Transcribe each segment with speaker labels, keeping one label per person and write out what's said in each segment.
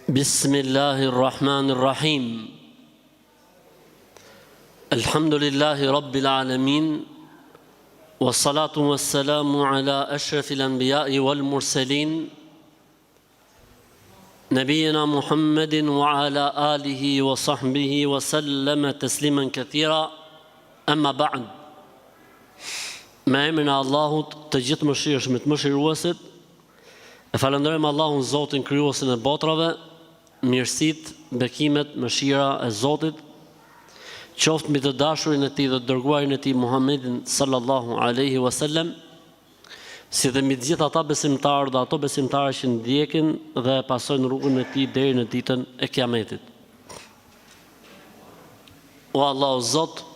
Speaker 1: Bismillahirrahmanirrahim. Alhamdulillahi Rabbil Alamin. Wassalatu wassalamu ala ashrafil anbiya'i wal mursalin. Nabiyina Muhammedin wa ala alihi wa sahbihi wa sallama tasliman kathira. Amma ba'd. Me emrin e Allahut të gjithë mëshirshmit, mëshiruesit, e falenderojmë Allahun Zotin krijuesin e botrave. Mirësit, bekimet, mëshira e Zotit qoftë mbi të dashurin e tij dhe të dërguarin e tij Muhammedin sallallahu alaihi wasallam, si dhe mbi të gjithë ata besimtarë dhe ato besimtarë që ndjekin dhe pasojnë rrugën e tij deri në ditën e Kiametit. O Allahu Zot,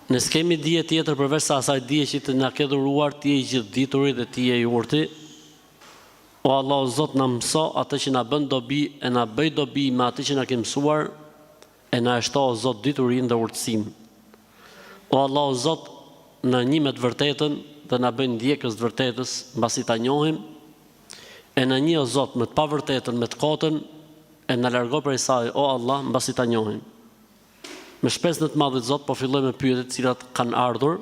Speaker 1: ne s'kemi dije tjetër përveç se asaj dije që të na ke dhuruar ti i gjithdituri dhe ti i urti. O Allah, Zot, na mëso atë që na bën dobi e na bëj dobi me atë që na ke mësuar e na shto, Zot, diturinë dhe urtësinë. O Allah, Zot, na njeh me të vërtetën dhe na bën ndjekës të vërtetës mbasi ta njohim, e na njeh, Zot, me të pavërtetën, me të kotën e na largo prej saj, o Allah, mbasi ta njohim. Me shpresën e të Madhit Zot, po filloj me pyetjet të cilat kanë ardhur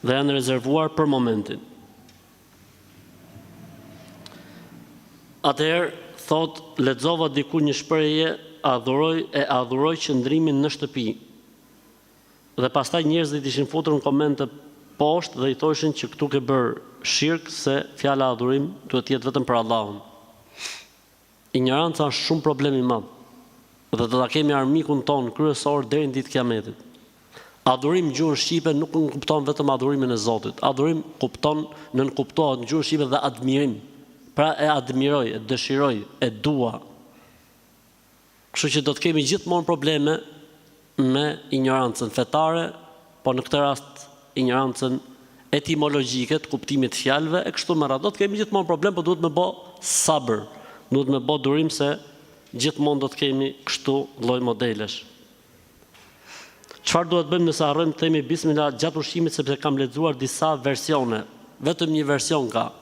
Speaker 1: dhe janë rezervuar për momentin. Atëherë, thot, lexova diku një shprehje, adhuroj qëndrimin në shtëpi. Dhe pastaj njerëzit ishin futur në komente poshtë dhe i thoshin që këtu ke bërë shirk se fjala adhurim duhet të jetë vetëm për Allahun. Ignoranca është shumë problem i madh. Dhe do ta kemi armikun ton kryesor deri në ditë Kiametit. Adhurim në gjuhën shqipe nuk kupton vetëm adhurimin e Zotit. Adhurim kuptohet në gjuhën shqipe dhe admirim. Pra e admiroj, e dëshiroj, e dua. Kështu që do të kemi gjithmonë probleme me ignorancën fetare, po në këtë rast ignorancën etimologjike të kuptimit të fjalëve e kështu me radhë. Do të kemi gjithmonë problem, po duhet me bë sabër, duhet me bë durim se gjithmonë do të kemi kështu lloj modelesh. Çfarë duhet bëjmë nëse harrojmë të themi bismillah gjatë ushqimit, sepse kam lexuar disa versione, vetëm një version ka.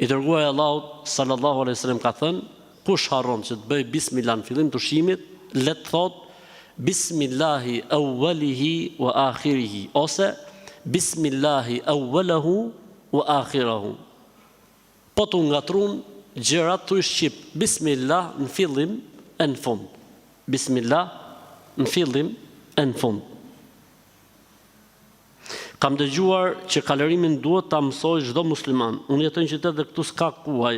Speaker 1: I dërguari Allahut sallallahu alaihi wasallam ka thënë, kush harron që të bëj bismillah në fillim të ushqimit, le të thotë bismillahi awwalihi wa akhirihi ose bismillahi awwalahu wa akhirahu. Po të ngatrun gjërat të shqip bismillah në fillim e në fund. Bismillah në fillim e në fund. Kam dëgjuar që kalorimin duhet ta mësoj çdo musliman. Unë jetoj në qytet dhe këtu s'ka kuaj.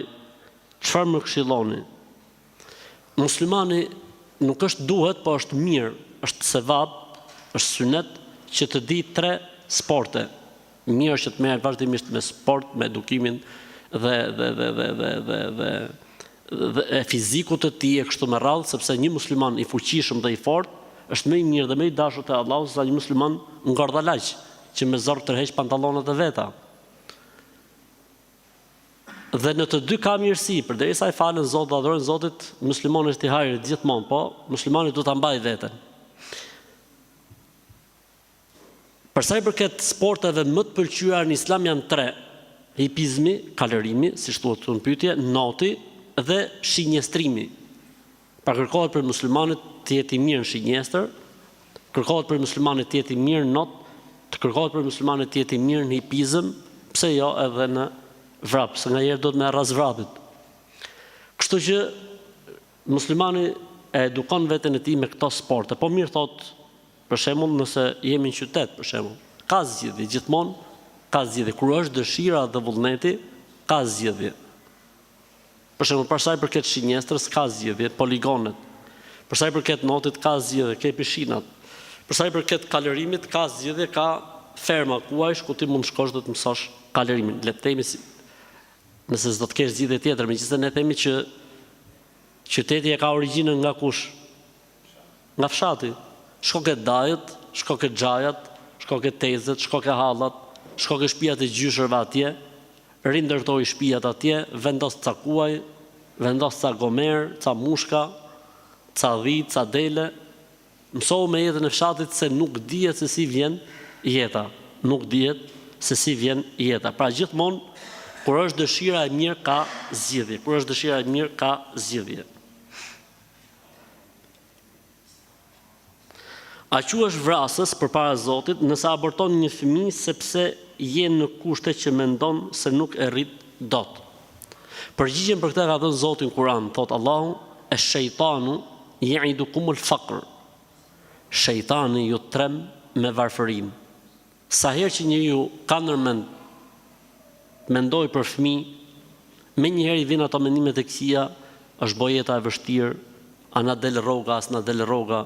Speaker 1: Çfarë më këshilloni? Muslimani nuk është duhet, po është mirë, është sevap, është sunet që të di 3 sporte. Mirë që të merret vazhdimisht me sport, me edukimin dhe e fizikut të tij e kështu me radhë, sepse një musliman i fuqishëm dhe i fortë është më i mirë dhe më i dashur te Allahu se një musliman ngordalaç që me zor tërheq pantallonat e veta. Dhe në të dy ka mirësi, përderisa i falen Zot dhe adhurojnë Zotit, muslimani është i hajrit gjithmonë, po muslimani duhet ta mbajë veten. Për sa i përket sporteve më të pëlqyera në Islam janë 3: hipizmi, kalorimi, siç thuhet në pyetje, noti dhe shinjestrimi. Pra kërkohet për muslimanit të jetë i mirë në shinjestër, kërkohet për muslimanit të jetë i mirë në not, të kërkohet për muslimanit të jetë i mirë në hipizëm, pse jo edhe në vrap, se nganjëherë do të më arras vrapit. Kështu që muslimani e edukon veten e tij me këto sporte. Po mirë thot, për shembull, nëse jemi në qytet, për shembull, ka zgjedhje gjithmonë, ka zgjedhje kur është dëshira dhe vullneti, ka zgjedhje. Për shembull, për sa i përket shinjestrës, ka zgjedhje, poligonet. Për sa i përket notit, ka zgjedhje, ke pishinat. Për sa i përket kalorimit, ka zgjedhje, ka ferma kuajsh ku ti mund shkosh dhe të mësosh kalorimin. Le të themi nëse s'do të kesh zgjidhje tjetër, megjithëse ne themi që qyteti e ka origjinën nga kush? Nga fshati. Shko ke dajët, shko ke xhajat, shko ke tezet, shko ke hallat, shko ke shtëpiat e gjyshërve atje, rindërtoi shtëpiat atje, vendos ca kuaj, vendos ca gomer, ca mushka, ca dhi, ca dele. Mësohu me jetën e fshatit se nuk dihet se si vjen jeta. Nuk dihet se si vjen jeta. Pra gjithmonë Kur është dëshira e mirë ka zgjidhje. Kur është dëshira e mirë ka zgjidhje. A quhesh vrasës përpara Zotit nëse aborton një fëmijë sepse je në kushte që mendon se nuk e rrit dot? Përgjigjen për këtë ka dhënë Zoti në Kur'an, thot Allahu, e shejtanu ya'idukumul faqr. Shejtani ju trem me varfërim. Sa herë që njeriu ka ndërmend mendoj për fëmijë, menjëherë i vijnë ato mendimet e këqija, është bojeta e vështirë, a na del rroga, as na del rroga,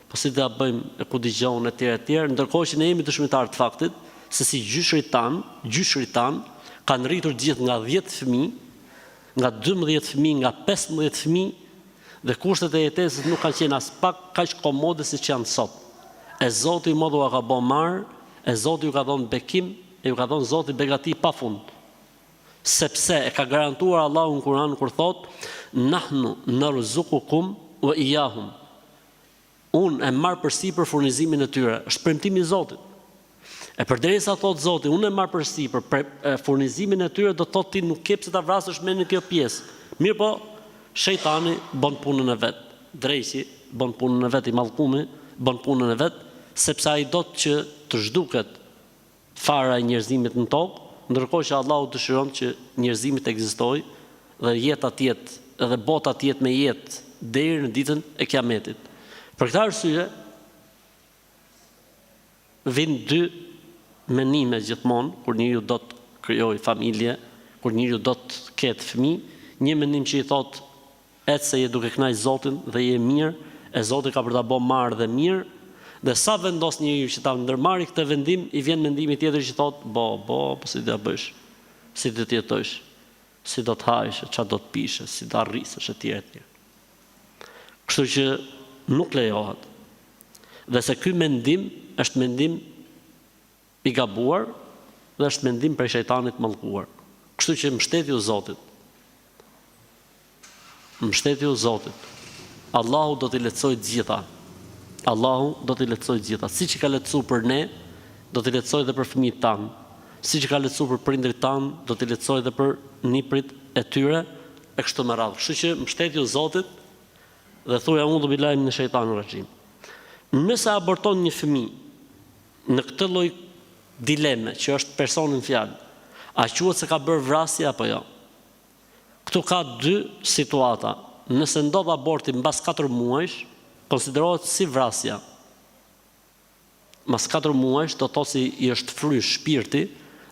Speaker 1: po si do ta bëjmë, e ku dëgjon etj, ndërkohë që ne jemi dëshmitar të faktit se si gjyshrit tan kanë rritur gjithë nga 10 fëmijë, nga 12 fëmijë, nga 15 fëmijë, dhe kushtet e jetesës nuk kanë qenë as pak kaq komode siç janë sot. E Zoti më dhua ka bën marr, e Zoti ju ka dhënë bekim, e ju ka dhënë Zoti begati pafund. Sepse e ka garantuar Allahu në Kur'an kur thot nahnu narzuqukum wa iyahum. Unë e marr përsipër furnizimin e tyre, është premtimi i Zotit. E përderisa thot Zoti, unë e marr përsipër furnizimin e tyre, do thot ti nuk ke pse ta vrasësh me në kjo pjesë. Mirë po, shejtani bën punën e vet. Drejsi bën punën e vet, i mallkumi bën punën e vet, sepse ai do që të zhduket fara e njerëzimit në tokë, ndërkohë që Allahu dëshiron që njerëzimi të ekzistojë dhe jeta të jetë dhe bota të jetë me jetë deri në ditën e Kiametit. Për këtë arsye vijnë dy menime gjithmonë kur njeriu do të krijojë familje, kur njeriu do të ketë fëmijë, një mendim që i thotë ecë se je duke kënaqur Zotin dhe je mirë, e Zoti ka për ta bërë marrë dhe mirë. Dhe sa vendos njeriu që ta ndërmarrë këtë vendim, i vjen mendimi tjetër që thotë, po si do ta bësh? Si do të jetosh? Si do të hajsh, çfarë do të pish, si do arrisësh etj. Kështu që nuk lejohet. Dhe se ky mendim është mendim i gabuar dhe është mendim prej shejtanit mallkuar. Kështu që mbështetju Zotit. Mbështetju Zotit. Allahu do t'i lehtësojë të gjitha. Allahu do t'i lehtësojë gjitha. Siç i ka lehtësuar për ne, do t'i lehtësojë edhe për fëmijët tanë. Siç i ka lehtësuar për prindërit tanë, do t'i lehtësojë edhe për niprit e tyre e kështu me radhë. Kështu që mbështetju Zotit dhe thuaj a'udhu billahi minash shaitanir rajim. Nëse aborton një fëmijë në këtë lloj dileme që është personi në fjalë, a quhet se ka bërë vrasje apo jo? Këtu ka dy situata. Nëse ndodh aborti mbas 4 muajsh, konsiderohet si vrasja. Mas 4 muajsh do të thotë si i është fryr shpirti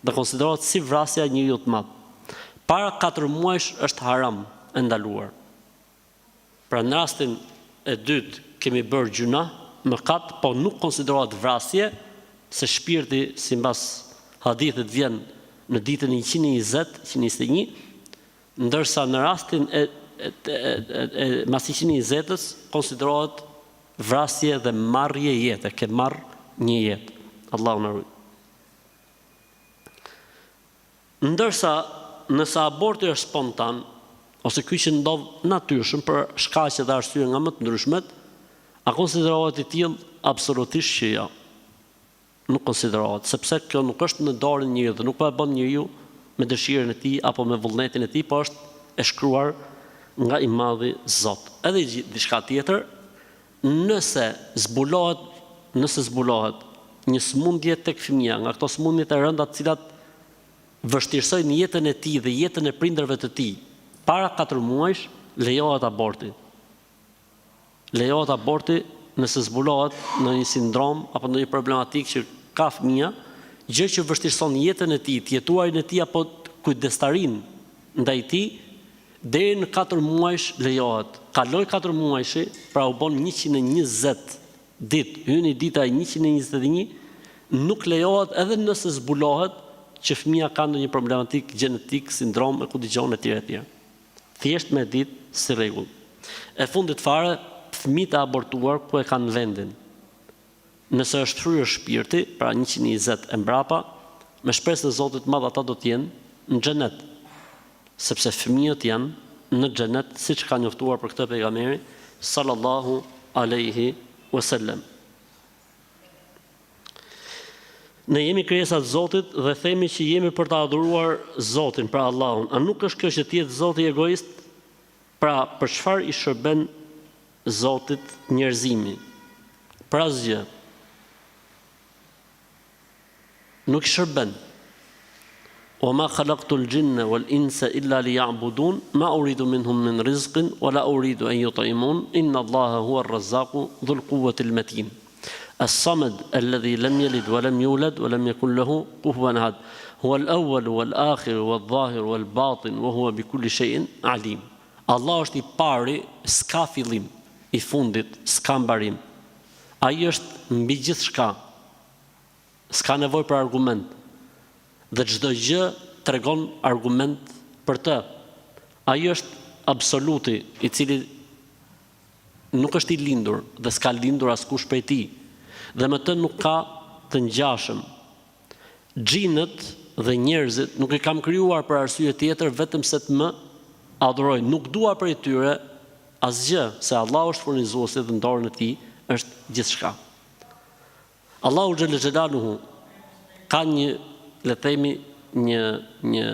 Speaker 1: dhe konsiderohet si vrasja e njeriu të madh. Para 4 muajsh është haram, e ndaluar. Pra në rastin e dytë kemi bërë gjuna, mëkat, po nuk konsiderohet vrasje, se shpirti sipas hadithit vjen në ditën 120, 121, ndërsa në rastin mas 120-s konsiderohet vrasje dhe marrje jete, ke marrë një jetë. Allahu na ruaj. Ndërsa nëse aborti është spontan, ose ky që ndodh natyrshëm për shkaqe dhe arsye nga më të ndryshmet, a konsiderohet i tillë? Absolutisht që jo. Nuk konsiderohet, sepse kjo nuk është në dorën e njeriu dhe nuk po e bën njeriu me dëshirën e tij apo me vullnetin e tij, po është e shkruar nga i madhi Zot. Edhe diçka tjetër, nëse zbulohet një sëmundje tek fëmia, nga këto sëmundjet e rënda të cilat vështirësojnë jetën e tij dhe jetën e prindërve të tij, para 4 muajsh lejohet aborti. Lejohet aborti nëse zbulohet në një sindrom apo në një problematikë që ka fëmia, gjë që vështirëson jetën e tij, jetuarin e tij apo kujdestarin ndaj tij, deri në 4 muajsh lejohet. Kaloi 4 muajshi, pra u bën 120 ditë, hyni dita e 121, nuk lejohet edhe nëse zbulohet që fëmia ka ndonjë problematik gjenetik, sindrom, e ku dëgjon etj. Thjesht me ditë si rregull. E fundit fare, fëmijët e abortuar ku e kanë vendin. Nëse është fryrë shpirti, pra 120 e mbrapa, me shpresën e Zotit të Madh ata do të jenë në xhenet. Sepse fëmijët janë në xhenet, siç ka njoftuar për këtë pejgamberi sallallahu alaihi wasallam. Ne jemi krijesa të Zotit dhe themi që jemi për të adhuruar Zotin, pra Allahun. A nuk është kjo që të jetë Zoti egoist? Pra, për çfarë i shërben Zotit njerëzimi? Për asgjë. Nuk i shërben. وما خلقت الجن والإنس إلا ليعبدون ما أريد منهم من رزق ولا أريد أن يطعمون إن الله هو الرزاق ذو القوة المتين الصمد الذي لم يلد ولم يولد ولم يكن له كفوا أحد هو الأول والآخر والظاهر والباطن وهو بكل شيء عليم. Allah është i pari, s'ka fillim, i fundit, s'ka mbarim. Ai është mbi gjithçka. S'ka nevojë për argument. Dhe çdo gjë tregon argument për të. Ai është absoluti, i cili nuk është i lindur dhe s'ka lindur askush prej tij. Dhe me të nuk ka të ngjashëm. Xhinët dhe njerëzit nuk i kam krijuar për arsye tjetër vetëm se të më adhurojnë. Nuk dua prej tyre asgjë, se Allahu është furnizuesi dhe në dorën e tij është gjithçka. Allahu xhallal xhelaluhu ka një, le të themi, një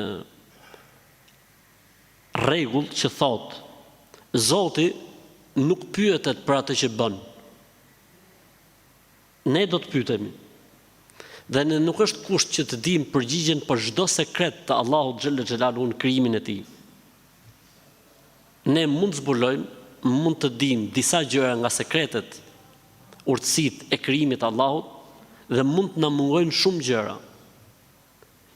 Speaker 1: rregull që thot: Zoti nuk pyetet për atë që bën. Ne do të pyetemi. Dhe ne nuk është kusht që të dim përgjigjen për çdo sekret të Allahut xhallal xhelaluhu në krijimin e tij. Ne mund të zbulojmë, mund të dim disa gjëra nga sekretet, urtësitë e krijimit të Allahut, dhe mund të na mungojnë shumë gjëra.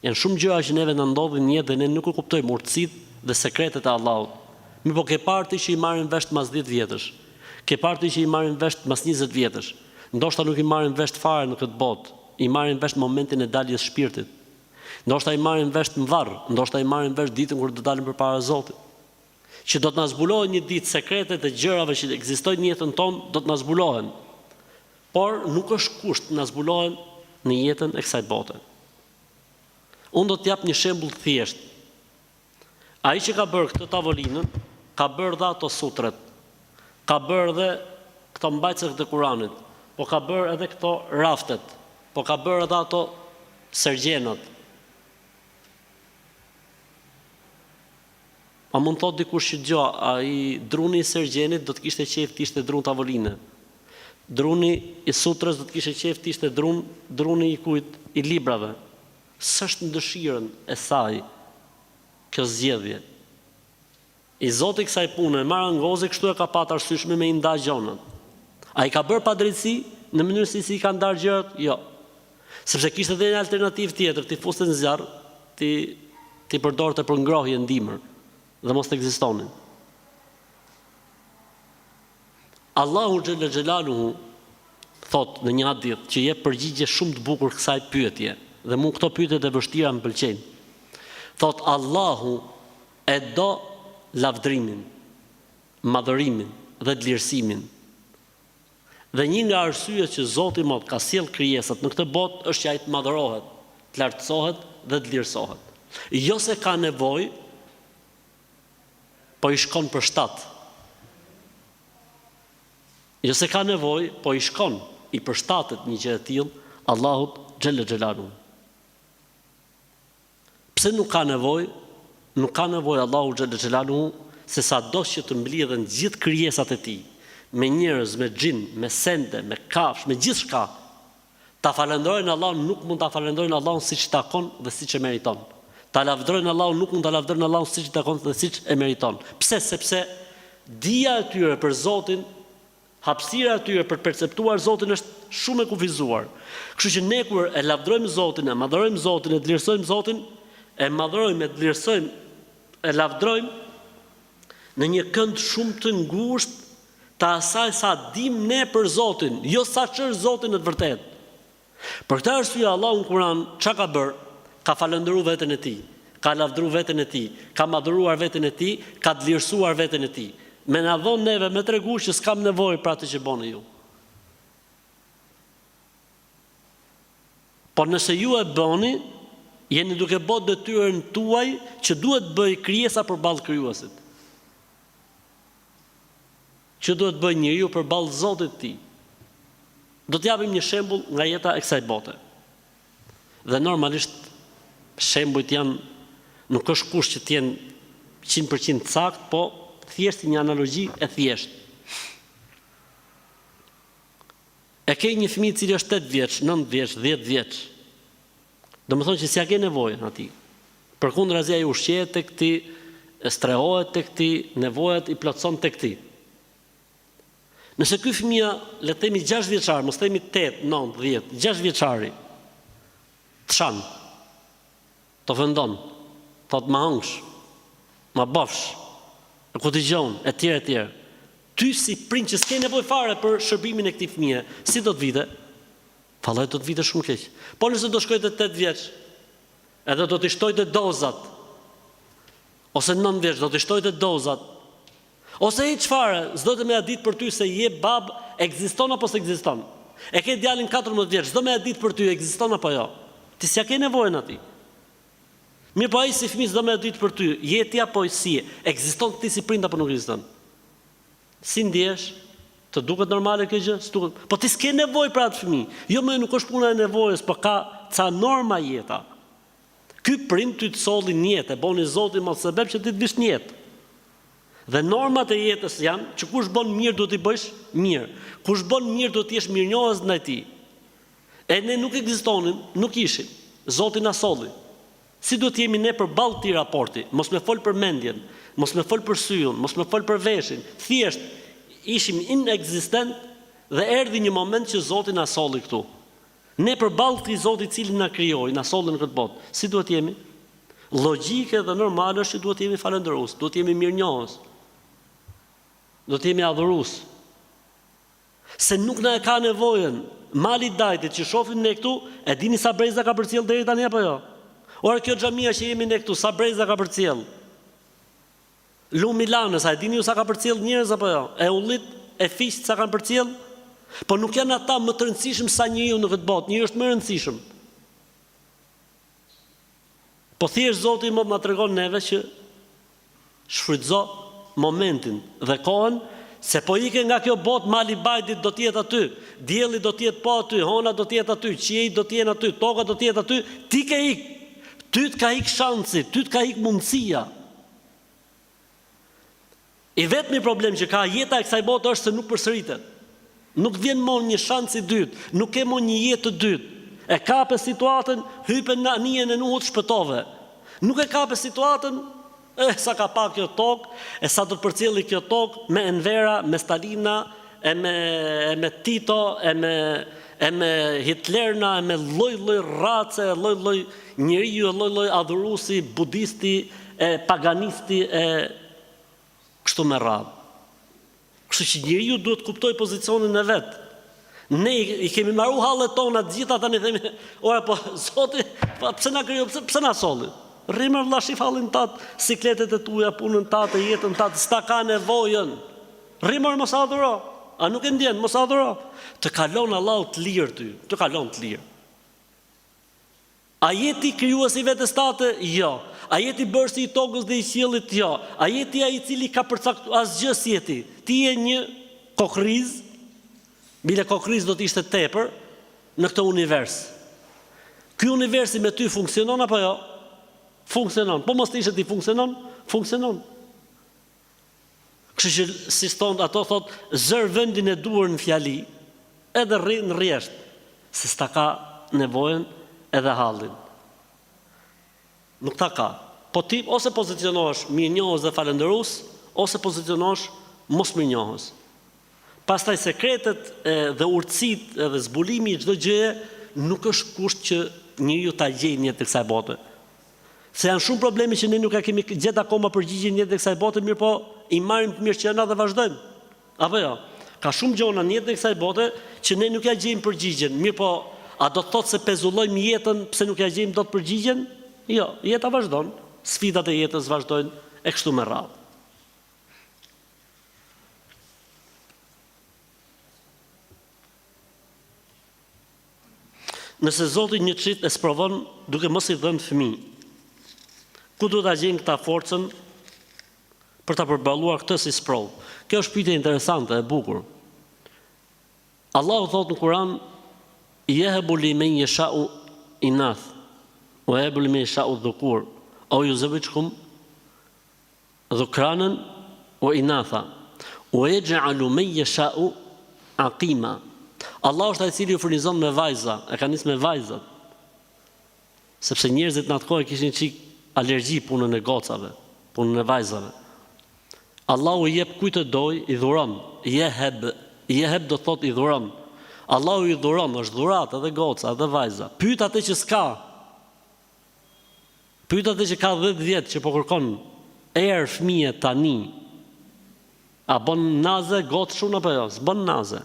Speaker 1: Janë shumë gjëra që neve na ndodhin në jetë dhe ne nuk e kuptojmë urtësitë dhe sekretet e Allahut. Mi po ke parti që i marrin vesh mas 10 vjetësh. Ke parti që i marrin vesh mas 20 vjetësh. Ndoshta nuk i marrin vesh fare në këtë botë. I marrin vesh në momentin e daljes shpirtit. Ndoshta i marrin vesh në varr, ndoshta i marrin vesh ditën kur do dalin përpara Zotit. Që do të na zbulohen një ditë sekretet e gjërave që ekzistojnë në jetën tonë, do të na zbulohen. Por nuk është kusht të na zbulohen në jetën e kësaj bote. Unë do të jap një shembull të thjeshtë. Ai që ka bërë këtë tavolinën, ka bërë dhe ato sutret, ka bërë dhe këto mbajtësit të Kuranit, po ka bërë edhe këto raftet, po ka bërë edhe ato sergjenat. A mund thot dikush që gjo, ai druni i sergjenit do të kishte qejf të ishte drun tavoline. Druni i sutrës do të kishte qejf të ishte druni i kujt, i librave. S'është në dëshirën e saj kjo zgjedhje. I Zoti kësaj pune marr angozi, kështu e ka patë arsyeshme me i nda gjonat. Ai ka bërë padrejtësi në mënyrë si i ka ndarë gjërat? Jo. Sepse kishte edhe një alternativë tjetër, ti fuste në zjarr, ti përdorte për ngrohje ndimër dhe mos të ekzistonin. Allahu xhallal xhelaluhu thot në një hadith që jep përgjigje shumë të bukur kësaj pyetje, dhe mua këto pyetje të vështira më pëlqejnë. Thot Allahu e do lavdrimin, madhërimin dhe dlirësimin. Dhe një nga arsyet që Zoti mot ka sjell krijesat në këtë botë është që ai të madhërohet, të lartësohet dhe të dlirësohet. Jo se ka nevojë, po i shkon për shtat. Jo se ka nevojë, po i shkon, i përshtatet një gjë e tillë Allahut xhallal xhelaluhu. Pse nuk ka nevojë? Nuk ka nevojë Allahu xhallal xhelaluhu se sado që të mblidhen gjithë krijesat e tij, me njerëz, me xhin, me sende, me kafsh, me gjithçka, ta falenderojnë Allahun, nuk mund ta falenderojnë Allahun siç takon dhe siç e meriton. Ta lavdrojnë Allahun, nuk mund ta lavdrojnë Allahun siç takon dhe siç e meriton. Pse? Sepse dija e tyre për Zotin, hapësira e tyre për perceptuar Zotin është shumë e kufizuar. Kështu që ne kur e lavdrojmë Zotin, e madhërojmë Zotin, e dlirësojmë Zotin, e madhërojmë, e dlirësojmë, e lavdrojmë në një kënd shumë të ngushtë të asaj sa dim ne për Zotin, jo sa ç'është Zoti në të vërtetë. Për këtë arsye Allahu në Kur'an çka ka bërë? Ka falendëruar veten e tij, ka lavdëruar veten e tij, ka madhëruar veten e tij, ka dlirësuar veten e tij. Me na dhon neve me tregu që s'kam nevojë për atë që bëni ju. Por nëse ju e bëni, jeni duke bërë detyrën tuaj që duhet bëj krijesa përballë krijuesit. Që duhet bëj njeriu përballë Zotit të tij. Do t'japim një shembull nga jeta e kësaj bote. Dhe normalisht shembujt janë, nuk është kusht që t'jenë 100% sakt, po thjesht një analogji e thjesht. E ke një fëmijë i cili është 8 vjeç, 9 vjeç, 10 vjeç. Domethënë që s'ja ke nevojën atij. Përkundrazi ai ushqehet tek ti, strehohet tek ti, nevojat i plotson tek ti. Nëse ky fëmia, le të themi 6 vjeçar, mos themi 8, 9, 10, 6 vjeçari, tshan, të vendon, thot ma hëngsh, ma bofsh, e ku dëgjon, etj. Ty si prind që s'ke nevojë fare për shërbimin e këtij fëmie, si do të vite? Falloj do të vite shumë keq. Po nëse do shkojë te 8 vjeç, edhe do të shtojë dozat, ose 9 vjeç do të shtojë dozat, ose i çfarë, s'do të më ia ditë për ty se je bab, ekziston apo s'ekziston. E ke djalin 14 vjeç, s'do më ia ditë për ty ekziston apo jo. Ti s'ja ke nevojën atij. Mirë po ai si fëmijë s'do më ia ditë për ty, je ti apo si, ekziston ti si prind apo nuk ekziston. Si ndjesh? Të duket normale kjo gjë? S'duket. Po ti s'ke nevojë për atë fëmijë. Jo më nuk është puna e nevojës, po ka ca norma jeta. Ky prind ty të solli në jetë, e boni Zoti mos sebeb që ti të vish në jetë. Dhe normat e jetës janë që kush bën mirë duhet i bësh mirë. Kush bën mirë duhet të jesh mirënjohës ndaj tij. E ne nuk ekzistonim, nuk ishim. Zoti na solli. Si duhet jemi ne përballë këtij raporti? Mos më fol për mendjen, mos më fol për syun, mos më fol për veshin. Thjesht ishim inexistent dhe erdhi një moment që Zoti na solli këtu. Ne përballë këtij Zoti i cili na krijoi, na solli në këtë botë. Si duhet jemi? Logjike dhe normale është që duhet jemi falëndërues, duhet jemi mirënjohës. Duhet jemi adhurues. Se nuk na e ka nevojën mali dajtit që shohim ne këtu, e dini sa breza ka përcjell deri tani apo jo? Ora kjo xhamia që jemi ne këtu, sa breza ka përcjell? Lumi Lanës, a e dini ju sa ka përcjell njerëz apo jo? E ullit, e fiqt sa kanë përcjell? Po nuk janë ata më të rëndësishëm sa njeriu në këtë botë, njeriu është më i rëndësishëm. Po thjesht Zoti më na tregon neve që shfrytëzo momentin dhe kohën, se po ike nga kjo botë, mali bajtit do t'jetë aty, dielli do t'jetë po aty, hona do t'jetë aty, qiejt do t'jenë aty, toka do t'jetë aty, ti ke ik, ty t'ka ik shansi, ty t'ka ik mundësia. I vetmi problem që ka jeta e kësaj bote është se nuk përsëritet. Nuk vjen mon një shans i dytë, nuk ke mon një jetë të dytë. E kape situatën, hype në anijen e Nuhut, shpëtove. Nuk e kape situatën, sa ka pa kjo tokë, sa do të përcjelli kjo tokë me Envera, me Stalina, e me Tito, e me Hitlerna, e me lloj-lloj race, lloj-lloj njeriu, lloj-lloj adhuruesi, budisti, e paganisti, e kështu me radhë. Kështu që njeriu duhet kuptoj pozicionin e vet. Ne i kemi marru hallet tona të gjitha tani themi, ora po Zoti, pse na krijoi, pse na solli? Rrimër vëlla shif hallin tat, sikletet e tuaja, punën tatë, jetën tatë, s'ta ka nevojën. Rrimër mos adhuro. A nuk e ndjen, mos adhuro. Të kalon Allahu të lirë ty, të kalon të lirë. A jeti krijuesi vetes tate? Jo. A jeti bërësi i tokës dhe i qiellit? Jo. A jeti ai i cili ka përcaktuar asgjë si jeti? Ti je një kokriz, bile kokriz do të ishte tepër në këtë univers. Ky universi me ty funksionon apo jo? Funksionon. Po mos të ishte ti funksionon? Funksionon. Kështu që si thon ato thot zër vendin e duhur në fjali, edhe rri në rresht, se s'ta ka nevojën edhe hallin. Nuk ta ka. Po ti ose pozicionohesh mirënjohës dhe falëndërues, ose pozicionohesh mos mirënjohës. Pastaj sekretet dhe urtësitë dhe zbulimi i çdo gjëje nuk është kusht që njeriu ta gjejë në jetë të kësaj bote. Se janë shumë probleme që ne nuk e kemi gjetë akoma përgjigjen në jetë të kësaj bote, mirë po i marrim të mirë qena dhe vazhdojmë. Apo jo? Ka shumë gjona në jetë të kësaj bote që ne nuk ja gjejmë përgjigjen. Mirë po, a do të thotë se pezullojmë jetën pse nuk ja gjejmë dot përgjigjen? Jo, jeta vazhdon, sfidat e jetës vazhdojnë e kështu me radhë. Nëse Zoti një çit e sprovon duke mos i dhënë fëmijë, ku do ta gjejnë këta forcën për ta përballuar këtë si sprov? Kjo është pyetje interesante e bukur. Allahu thotë në Kur'an: "Yahabu liman yasha'u inath wa yahabu liman yasha'u dhukur aw yuzawwijuhum dhukranan wa inatha wa yaj'alu man yasha'u aqima. Allah është ai i cili ju furnizon me vajza, e ka nis me vajzat. Sepse njerëzit në atë kohë kishin çik alergji punën e gocave, punën e vajzave. Allahu i jep kujt të doj, i dhuron. Jeheb do thot i dhuron. Allahu i dhuron, është dhurat edhe goca, edhe vajza. Pyet atë që s'ka. Pyet atë që ka 10 vjet që po kërkon fëmijë tani. A bën naze gocë shumë apo jo? S'bën naze.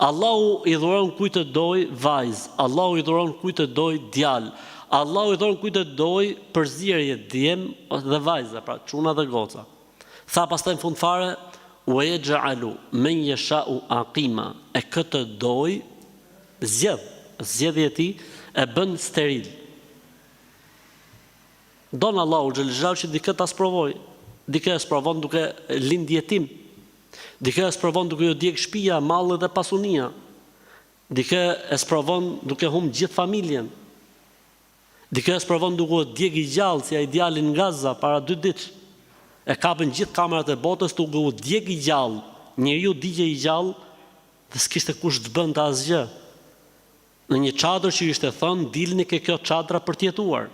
Speaker 1: Allahu i dhuron kujt të doj vajz. Allahu i dhuron kujt të doj djalë. Allahu i dhuron kujt të doj përzierje djem dhe vajza, pra çuna dhe goca. Tha pastaj në fund fare wa yaj'alu man yasha'u aqima, e këtë doj zgjedhja e tij e bën steril. Don Allahu xhallahu që dikë ta sprovoj, dikë e sprovon duke lind jetim, dikë e sprovon duke u djeg shtëpia, malli dhe pasunia, dikë e sprovon duke humb gjithë familjen, dikë e sprovon duke u djeg i gjallë si ai djalin nga Gaza para 2 ditë. E kapën gjithë kamerat e botës duke u djeg i gjallë, njeriu digje i gjallë dhe s'kishte kush të bënte asgjë. Në një çadër që ishte thënë, dilni ke kjo çadra për të jetuar.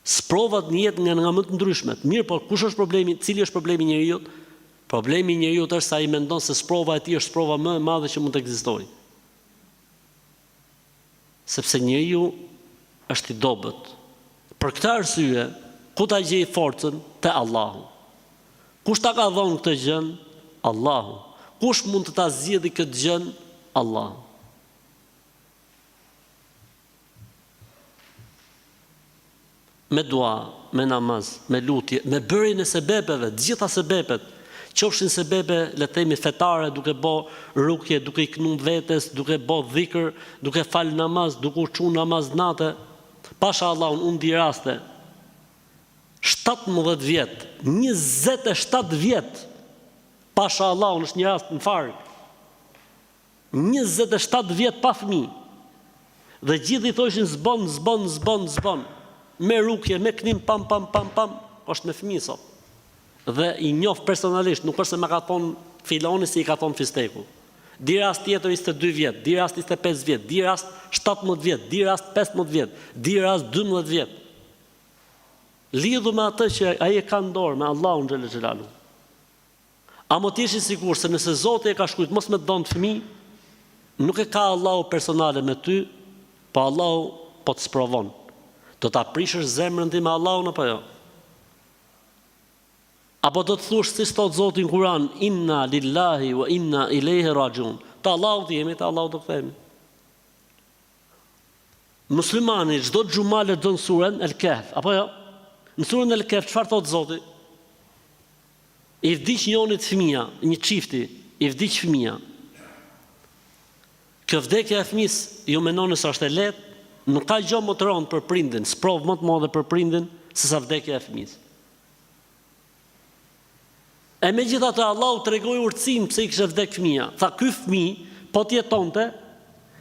Speaker 1: Sprovat në jetë nga më të ndryshmet. Mirë, por kush është problemi? Cili është problemi i njeriu? Problemi i njeriu është sa ai mendon se sprova e tij është sprova më e madhe që mund të ekzistojë. Sepse njeriu është i dobët. Për këtë arsye, ku ta gjej forcën? Te Allahu. Kush ta ka dhënë këtë gjën? Allahu. Kush mund të ta zgjidhë këtë gjën? Allahu. Me dua, me namaz, me lutje, me bërjen e sebepeve, të gjitha sebepet, qofshin sebebe, le të themi fetare, duke bë rukje, duke i kënu vetes, duke bë dhikr, duke fal namaz, duke u çu namaz natë. Pasha Allahun, unë di raste 17 vjet, 27 vjet. Pasha Allahun, është një rast në fark. 27 vjet pa fëmijë. Dhe gjithë i thoshin zbon. Me rukje, me knim, pam, është me fëmijë sot. Dhe i njoh personalisht, nuk është se më ka thonë filoni si i ka thonë fisteku. Di rast tjetër 22 vjet, di rast 25 vjet, di rast 17 vjet, di rast 15 vjet, di rast 12 vjet. Lidhu me atë që ai e ka në dorë, me Allahun xhelel xhelalu. A mo t'jesh i sigurt se nëse Zoti e ka shkruajtur mos me të donë fëmijë, nuk e ka Allahu personale me ty, po Allahu po të sprovon. Do ta prishësh zemrën ti me Allahun apo jo? Apo do të thush si thot Zoti në Kur'an, inna lillahi wa inna ilaihi rajiun. Te Allahu jemi, te Allahu do kthehemi. Muslimani çdo xhumë lexon surën El-Kahf, apo jo? Në surën El-Kahf çfarë thot Zoti? I vdiq njonit fëmia, një çifti, i vdiq fëmia. Kjo vdekja e fëmis ju mendoni se është e lehtë? Nuk ka gjë më të rëndë për prindin, sprov më të madhe për prindin se sa vdekja e fëmis. E megjithatë Allahu tregoi urtësinë pse i kishte vdek fëmia. Tha ky fëmijë po të jetonte,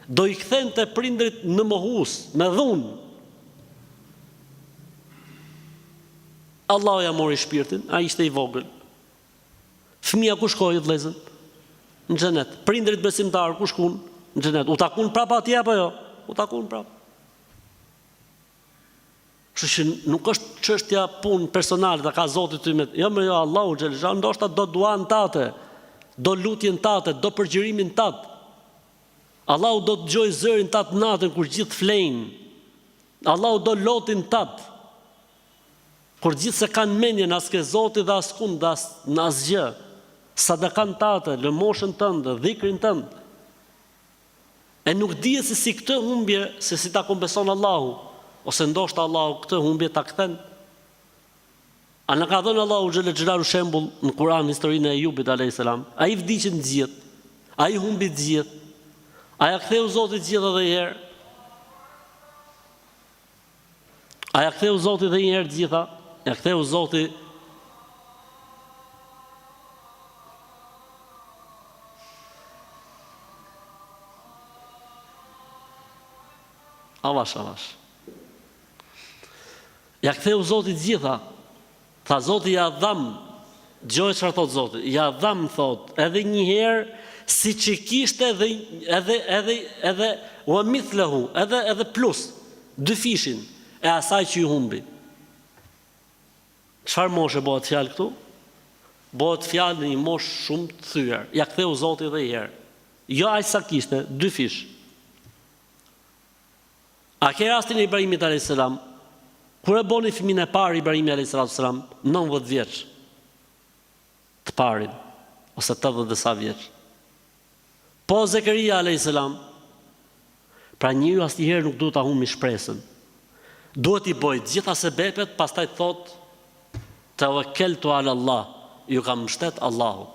Speaker 1: do i kthente prindrit në mohus, me dhunë. Allahu ja mori shpirtin, ai ishte i vogël. Fëmia ku shkoi vëllezër? Në xhenet. Prindrit besimtar ku shkuan? Në xhenet. U takun prapa atje apo jo? U takun prapa. Kështu që nuk është çështja punë personale ta ka Zoti ty me, jo Allahu xhelal, ndoshta do duan tate, do lutjen tate, do përgjërimin tat. Allahu do të dëgjoj zërin tat natën kur gjithë flejnë. Allahu do lotin tat. Kur gjithë se kanë mendjen as ke Zoti dhe as kund, as në asgjë. Sadakan tate, lëmoshën tënde, dhikrin tënd. E nuk dihet se si këtë humbje, se si ta kompenson Allahu. Ose ndoshta Allahu këtë humbje ta kthen. A në ka dhënë Allahu xhelel xhelalu shembull në Kur'an historinë e Ejubit alayhis salam. Ai vdiqi në zgjidh. Ai humbi të zgjidh. A ja ktheu Zoti të zgjidh edhe një herë? A ja ktheu Zoti edhe një herë të gjitha? Ja ktheu Zoti. Avash. Ja ktheu Zotit gjitha. Tha Zoti ja dham, gjoj çfarë thot Zoti. Ja dham thot, edhe një herë siç i kishte edhe wa mithlahu, edhe plus, 2 fishin e asaj që ju humbi. Çfarë moshe bëhet fjalë këtu? Bëhet fjalë në një moshë shumë të thyer. Ja ktheu Zoti edhe një herë. Jo aq sa kishte, 2 fish. A ke rastin e Ibrahimit a.s. Kur e boni fëmin e parë Ibrahimi a.s. 19 vjeç. Të parin, ose 80 dhe sa vjeç. Po Zekaria a.s. Pra njëri asnjëherë nuk duhet ta humbi shpresën. Duhet i bëj gjitha sebepet, pastaj thot tawakkaltu ala Allah, ju kam mbështet Allahut.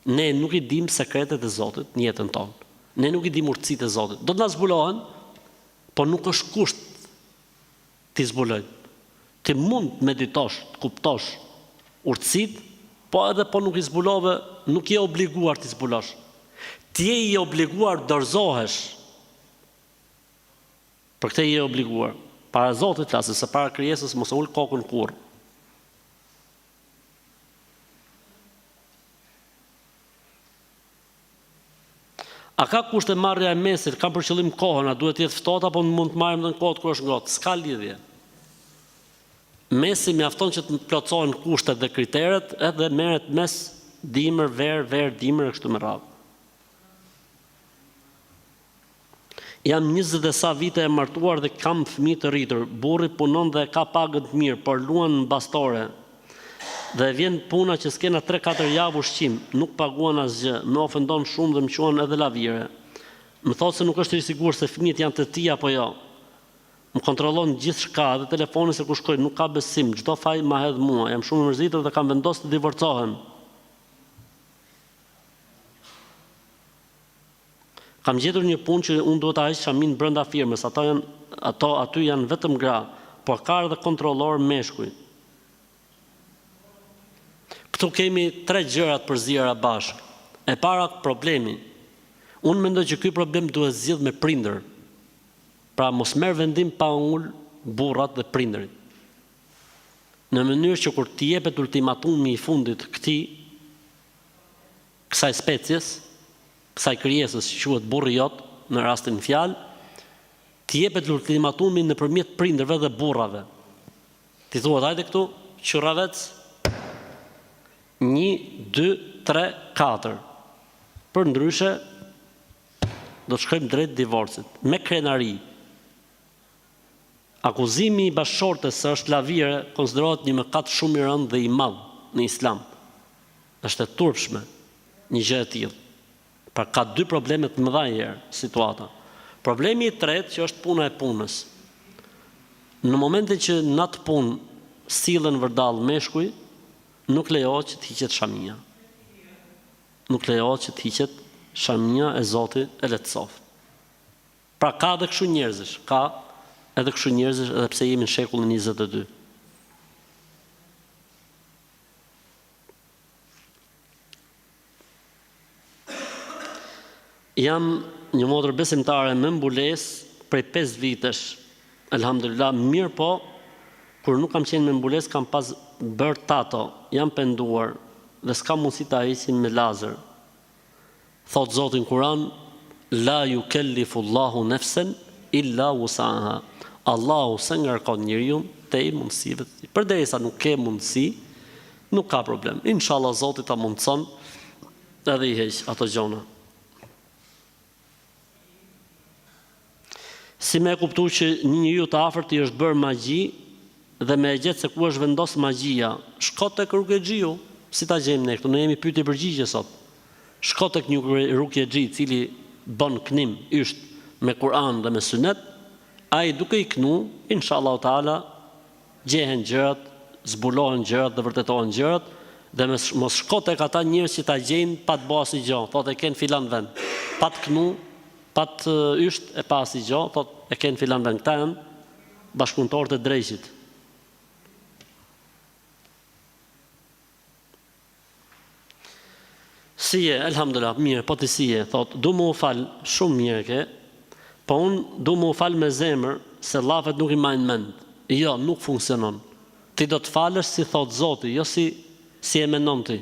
Speaker 1: Ne nuk i dim sekretet e Zotit në jetën tonë. Ne nuk i dim urtësitë e Zotit. Do të na zbulohen, po nuk është kusht ti zbuloj. Ti mund të meditosh, të kuptosh urtësitë, po edhe po nuk i zbulove, nuk je obliguar të zbulosh. Ti je i obliguar dorëzohesh. Për këtë je obliguar. Para Zotit flasë, se para krijesës mos e ul kokën kurrë. A ka kushte marrja e mesit, ka për qëllim kohën, a duhet jetë ftohtë apo mund të marrim në kohë kur është ngrohtë? S'ka lidhje. Mesi mjafton që të plotësohen kushtet dhe kriteret, edhe merret mes dimër, ver, dimër e kështu me radhë. Jam 20 dhe sa vite e martuar dhe kam fëmijë të rritur. Burri punon dhe ka pagën të mirë, por luan në bastore. Dhe vjen puna që s'kena 3-4 javë ushqim, nuk paguan asgjë, më ofendon shumë dhe më quan edhe lavire. Më thotë se nuk është i sigurt se fëmijët janë të tij apo jo. Më kontrollon gjithçka, edhe telefoni se ku shkoj, nuk ka besim, çdo faj ma hedh mua. Jam shumë i mërzitur dhe kam vendosur të divorcohem. Kam gjetur një punë që unë duhet ta heq shamin brenda firmës. Aty janë vetëm gra, por ka edhe kontrollor meshkuj. Këtu kemi 3 gjërat përzira bashkë. E para problemi. Unë mendoj që ky problem duhet zgjidh me prindër. Pra mos merr vendim pa ul burrat dhe prindërit. Në mënyrë që kur t'i jepet ultimatumi i fundit kësaj species, kësaj krijesës që quhet burri jot, në rastin fjalë, t'i jepet ultimatumi nëpërmjet prindërve dhe burrave. Ti thuat hajde këtu, qurravec 1, 2, 3, 4. Për ndryshe, do të shkojmë drejt divorcit, me krenari. Akuzimi i bashkëshortes se është lavire konsiderohet një mëkat shumë i rëndë dhe i madh në Islam. Është e turpshme një gjë e tillë. Pra ka 2 probleme të mëdha herë situata. Problemi i tretë që është puna e punës. Në momentin që në atë punë sillen vërdall meshkuj, nuk lejohet që të hiqet shamia. Nuk lejohet që të hiqet shamia e Zotit e lehtësoft. Pra ka edhe kështu njerëzish, edhe pse jemi në shekullin 22. Jam një motër besimtare me mbulesë prej 5 vitesh. Elhamdulillah, mirë po, kur nuk kam qenë me mbulesë, kam pas bërë tato, jam penduar dhe s'ka mundësi ta heqim me lazer. Thot Zoti në Kur'an, la yukellifullahu nafsan illa wusaha. Allahu se ngarkon njeriu te i mundësive të tij. Përderisa nuk ke mundësi, nuk ka problem. Inshallah Zoti ta mundson edhe i heq ato gjona. Si me e kuptu që një njeriu të afërt i është bërë magji dhe me e gjetë se ku është vendos magjia, shko tek rukjexhiu, si ta gjejmë ne këtu, ne jemi pyetje përgjigje sot. Shko tek një rukjexhi i cili bën knim yst me Kur'an dhe me Sunet, ai duke i knu, inshallah taala, gjehen gjërat, zbulohen gjërat dhe vërtetohen gjërat, dhe mos shko tek ata njerëz që ta gjejnë pa të bërë asgjë, thotë e ken filan vend, pa të knu, pa të yst e pa asgjë, thotë e ken filan vend, këta janë bashkëpunëtorët e drejqit. Si je, elhamdulillah, mirë, po ti si je, thot, du më u fal, shumë mirë ke, Po unë du më falë me zemër, se llafet nuk i majnë mend. Jo, nuk funksionon. Ti do të falësh si thot Zoti, jo si e mendon ti.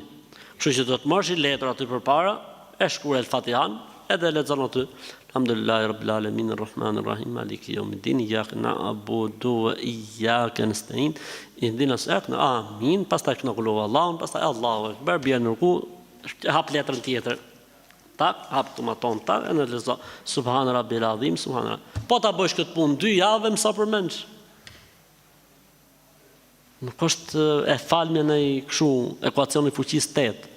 Speaker 1: Kështu që do të marrësh letër aty përpara, e shkruaj El-Fatihan, edhe lexon aty. Alhamdulillahi Rabbil Alamin Arrahmanir Rahim Maliki Yawmiddin Iyyaka na'budu wa iyyaka nasta'in Ihdinas siratal Amin. Pastaj knokullu Allahun, pastaj Allahu Akbar, bie në ruku, hap letrën tjetër. Tak, hap tomaton tak, e në lezo Subhana Rabbil Azim, Subhana. Po ta bësh këtë punë 2 javë, më sa përmendsh. Nuk është e falmja në i këshu ekuacioni fuqis 8.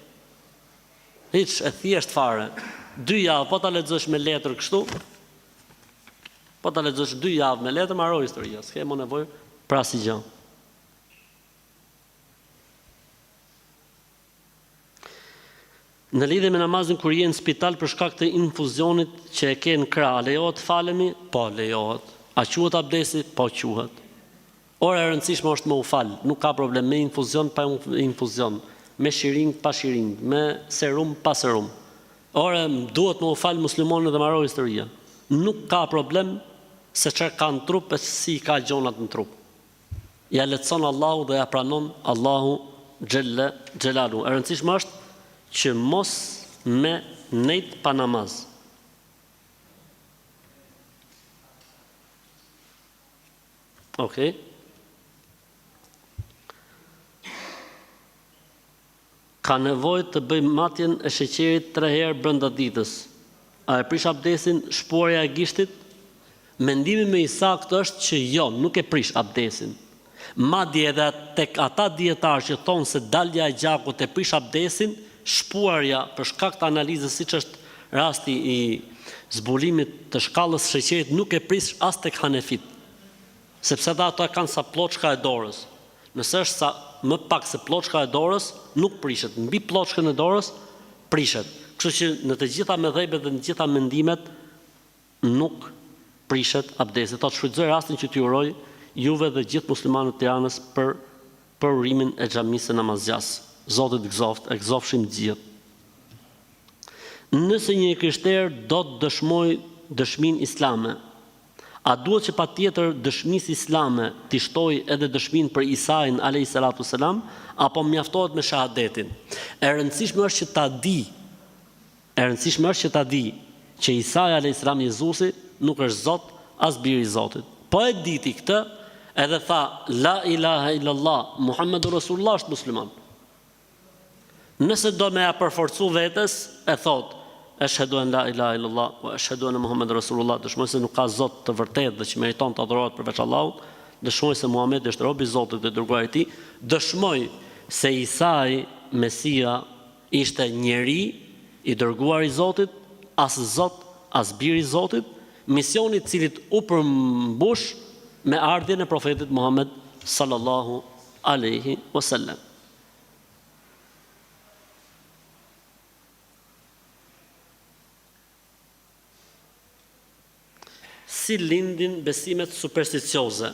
Speaker 1: Hiç, e thjesht fare. 2 javë, po ta lexosh me letër kështu, po ta lexosh 2 javë me letër, mbaroj historia, s'ke më nevojë për asnjë gjë. Në lidhje me namazin kur je në spital për shkak të infuzionit që e ke në krah, lejohet falemi? Po, lejohet. A quhet abdesi? Po, quhet. Ora e rëndësishme është më u fal, nuk ka problem me infuzion pa infuzion, me shiring pa shiring, me serum pa serum. Ora duhet më u fal muslimanët dhe mbaroj historia. Nuk ka problem se çfarë ka në trup e si ka gjonat në trup. Ja lehtëson Allahu dhe ja pranon Allahu xhelle xhelalu. E rëndësishme është që mos me nejt pa namaz. Okej. Ka nevojë të bëj matjen e sheqerit 3 herë brenda ditës. A e prish abdesin shporja e gishtit? Mendimi më i saktë është që jo, nuk e prish abdesin. Madje edhe tek ata dietarë që thonë se dalja e gjakut e prish abdesin, shpuarja për shkak të analizës siç është rasti i zbulimit të shkallës së sheqerit nuk e prish as tek hanefit. Sepse ato kanë sa ploçka e dorës. Nëse është sa më pak se ploçka e dorës, nuk prishet. Mbi ploçkën e dorës prishet. Kështu që në të gjitha mëdhëbet dhe në të gjitha mendimet nuk prishet abdesi. Ta shfrytëzoj rastin që t'ju uroj juve dhe gjithë muslimanët të Tiranës për urimin e xhamisë së namazgjas. Zoti të gëzoft, e gëzofshim gjithë. Nëse një krishter do të dëshmoj dëshminë islame, a duhet që patjetër dëshmisë islame t'i shtoj edhe dëshminë për Isain alayhi salatu selam, apo mjaftohet me shahadetin? E rëndësishme është që ta di që Isa alayhi salam Jezusi nuk është Zot as biri i Zotit. Po e diti këtë, edhe tha la ilaha illallah Muhammedur Rasulullah është musliman. Nëse do me ja përforcu vetes, e thot Ashhadu an la ilaha illallah wa ashhadu anna Muhammedur Rasulullah, dëshmoj se nuk ka Zot të vërtetë dhe që meriton të adhurohet përveç Allahut, dëshmoj se Muhamedi është robi i Zotit dhe dërguari i tij, dëshmoj se Isai Mesia ishte njeri i dërguar i Zotit, as Zot, as biri i Zotit, misioni i cilit u përmbush me ardhjen e profetit Muhammed sallallahu alaihi wasallam. Si lindin besimet supersticioze?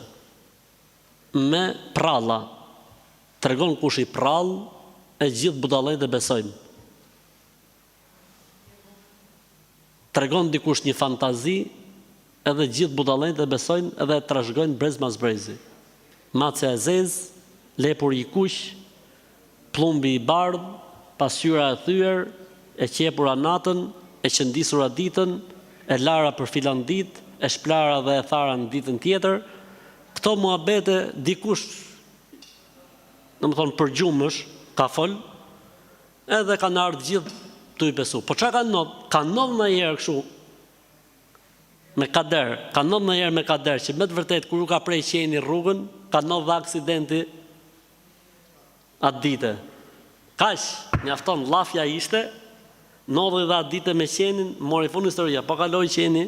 Speaker 1: Me pralla. Tregon kush i prall, e gjithë budallëjt e besojnë. Tregon dikush një fantazi, edhe gjithë budallëjt e besojnë edhe e trashëgojnë brez mas brezi. Macja e zezë, lepuri i kuq, plumbi i bardh, pasqyra e thyer, e qepura natën, e qëndisura ditën, e lara për filan ditë, e shplara dhe e thara në ditën tjetër. Këto muhabete dikush, domethënë për gjumësh, ka fol, edhe kanë ardhur gjithë tu i besu. Po çka kanë ndodhur? Kanë ndodhur ndonjëherë kështu me kader, kanë ndodhur ndonjëherë me kader që me të vërtetë kur u ka prej qeni rrugën, ka ndodhur aksidenti atë ditë. Kaq, mjafton llafja ishte, ndodhi dha ditë me qenin, mori fund historia, po kaloi qeni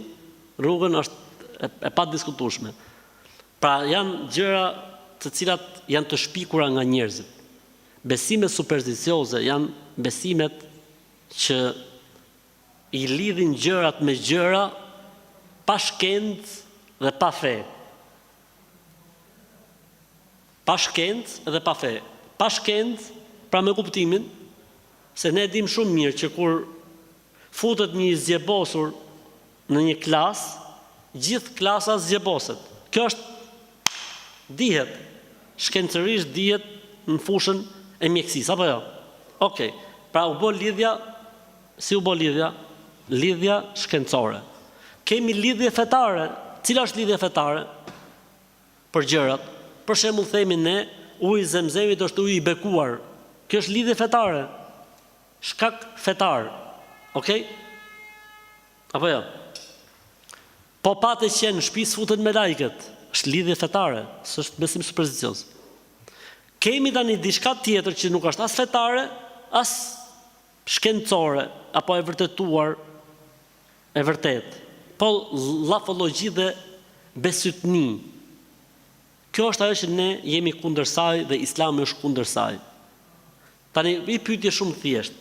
Speaker 1: rrugën është e pa diskutueshme. Pra janë gjëra të cilat janë të shpikura nga njerëzit. Besimet supersticioze janë besimet që i lidhin gjërat me gjëra pa shkencë dhe pa fe. Pa shkencë dhe pa fe. Pa shkencë, pra me kuptimin se ne dim shumë mirë që kur futet një zgjebosur në një klasë, gjithë klasa zgjeboset. Kjo është dihet, shkencërisht dihet në fushën e mjekësisë, apo jo? Okej. Pra u bë lidhja, si u bë lidhja? Lidhja shkencore. Kemi lidhje fetare. Cila është lidhja fetare? Për gjërat. Për shembull themi ne, uji i Zemzemit është uji i bekuar. Kjo është lidhje fetare. Shkak fetar. Okej? Apo jo? Po patë që në shtëpi sfuten me lajket. Është lidhje fetare, s'është besim supersticios. Kemi tani diçka tjetër që nuk është as fetare, as shkencore, apo e vërtetuar, e vërtet. Po llafologji dhe besytni. Kjo është ajo që ne jemi kundër saj dhe Islami është kundër saj. Tani i pyetje shumë thjesht.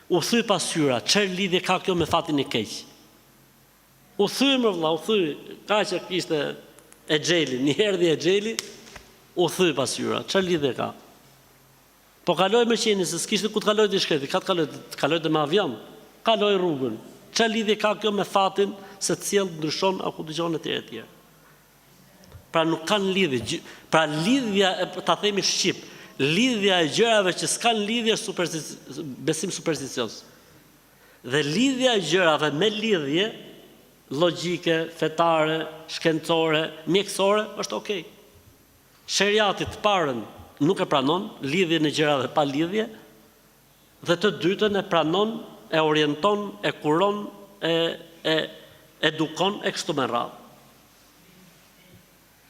Speaker 1: U thy pasqyra, çfarë lidhje ka kjo me fatin e keq? U thy më vëlla, u thy, ka që kishte e xheli, një erdhi e xheli, u thy pasqyra. Çfarë lidhje ka? Po kaloj me qeni, se s'kishte ku të kaloj të shkreti, ka të kaloj dhe me avion, kaloj rrugën. Çfarë lidhje ka kjo me fatin, se cjell ndryshon apo dëgjon e tjerë. Pra nuk kanë lidhje. Pra lidhja, ta themi shqip, lidhja e gjërave që s'kan lidhje është besim supersticios. Dhe lidhja e gjërave me lidhje logjike, fetare, shkencore, mjekësore është okay. Sheriati të parën nuk e pranon lidhjen e gjërave pa lidhje, dhe të dytën e pranon, e orienton, e kuron, e edukon e kështu me radhë.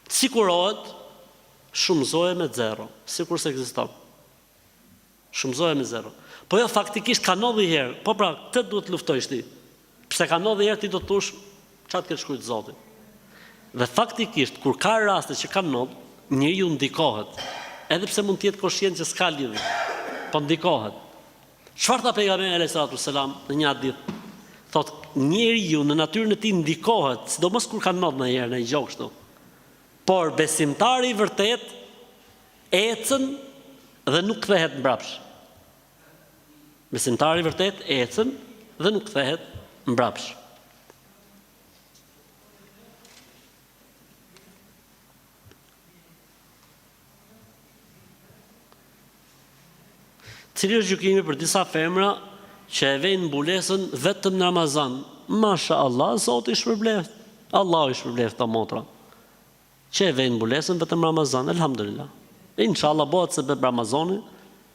Speaker 1: Si kurohet? Shumëzoje me zero, sikur se ekziston. Shumëzoje me zero. Po jo, faktikisht ka 90 herë. Po pra, këtë duhet luftojsh ti. Pse ka 90 herë ti do të thush, çfarë ke shkruajtur Zoti. Dhe faktikisht kur ka raste që ka 90, njeriu ndikohet. Edhe pse mund të jetë koshient që s'ka lidhje, po ndikohet. Çfarë tha pejgamberi alayhis salatu selam në një hadith? Thotë njeriu në natyrën e tij ndikohet, sidomos kur ka 90 në herë në gjë kështu. Por besimtari i vërtet ecën dhe nuk kthehet mbrapsht. Besimtari i vërtet ecën dhe nuk kthehet mbrapsht. Cili është gjykimi për disa femra që e vejnë mbulesën vetëm në Ramazan? Masha Allah, Zoti i shpërbleft. Allah i shpërbleft të motra. Që e vejnë mbulesën vetëm Ramazan, elhamdulillah. Inshallah bëhet se bëbë Ramazani,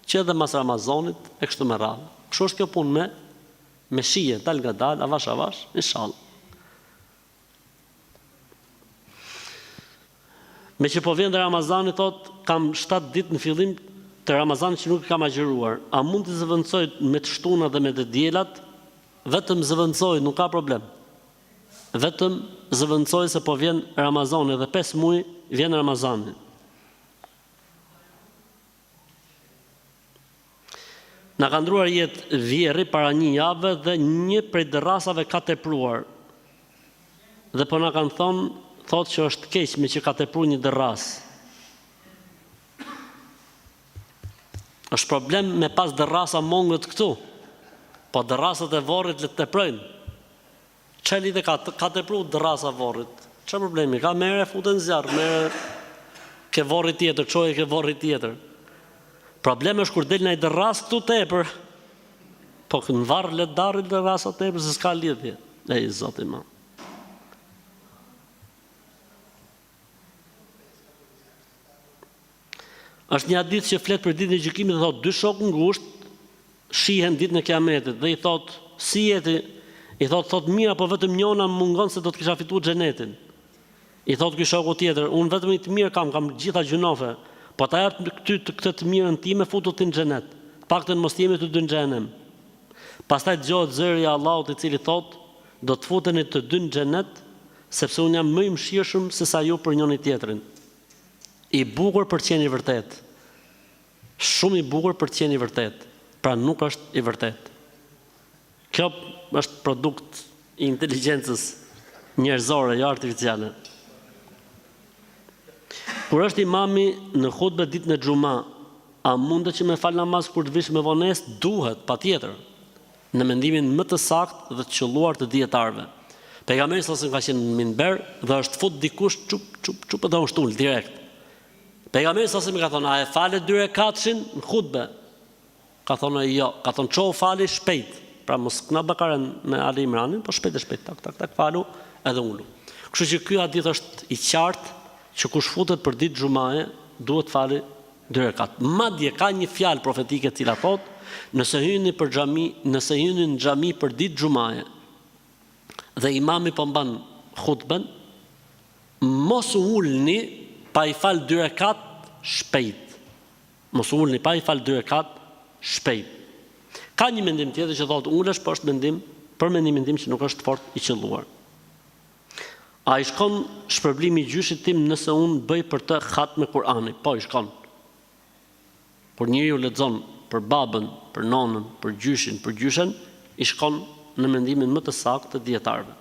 Speaker 1: që edhe mas Ramazanit e kështu me radhë. Kështu është kjo punë me shije, dal nga dal, avash, inshallah. Me që po vjen dhe Ramazani, thot, kam 7 ditë në fillim të Ramazanit që nuk kam agjëruar. A mund të zëvendësoj me të shtunat dhe me të diellat? Vetëm zëvendësoj, nuk ka problem. Vetëm zëvendësoj se po vjen Ramazani dhe 5 muaj vjen Ramazani. Na ka ndruar jetë vjerri para një jave dhe një prej dërrasave ka tepruar. Dhe po na kanë thotë që është keq me që ka tepruar një dërras. Është problem me pas dërrasa mongët këtu. Po dërrasat e varrit le të teprojnë. Çfarë lidhje ka tepruar dërrasa varrit? Çfarë problemi ka? Merre futen zjarr, merre ke varri tjetër, çoje ke varri tjetër. Problemi është kur del në dërras këtu tepër. Po në varr le darrit dërrasa tepër se s'ka lidhje. Ej Zoti më. Është një hadith që flet për ditën e gjykimit dhe thotë 2 shokë ngushtë shihen ditën e Kiametit dhe i thotë si jeti? I thotë mira, po vetëm njëna mungon se do të kisha fituar xhenetin. I thotë ky shoku tjetër, unë vetëm i të mirë kam gjitha gjunofe, po ta jap këtë të mirën time futu ti në xhenet. Paktën mos jemi të dy në xhenem. Pastaj dëgohet zëri i Allahut i cili thotë, do të futeni të dy në xhenet, sepse unë jam më i mëshirshëm se sa ju për njëri tjetrin. I bukur për të qenë i vërtet. Shumë i bukur për të qenë i vërtet. Pra nuk është i vërtet. Kjo është produkt i inteligjencës njerëzore, jo artificiale. Kur është imami në hutbë ditën e xuma, a mundet që me fal namaz kur të vish me vonesë? Duhet, patjetër. Në mendimin më të saktë dhe të qelluar të dietarëve. Pejgamberi sa ka qenë në minber dhe është fut dikush çup edhe ushtul direkt. Pejgamberi sa ka thonë, a e fale 2 rekatshin në hutbe? Ka thonë jo, ka thonë ço fali shpejt. Pra mos kna Bakaren me Ali Imranin, po shpejt tak falu edhe ulu. Kështu që ky hadith është i qartë që kush futet për ditë xumaje duhet fali 2 rekat. Madje ka një fjalë profetike e cila thotë, nëse hyni në xhami për ditë xumaje dhe imami po mban hutben, mos u ulni pa i fal 2 rekat shpejt. Mos u ulni pa i fal 2 rekat shpejt. Ka një mendim tjetër që thotë ulesh, po është mendim që nuk është fort i qelluar. A i shkon shpërblimi i gjyshit tim nëse unë bëj për të khatme Kur'ani? Po i shkon. Por njeriu lexon për babën, për nonën, për gjyshin, për gjyshen, i shkon në mendimin më të saktë të dietarëve.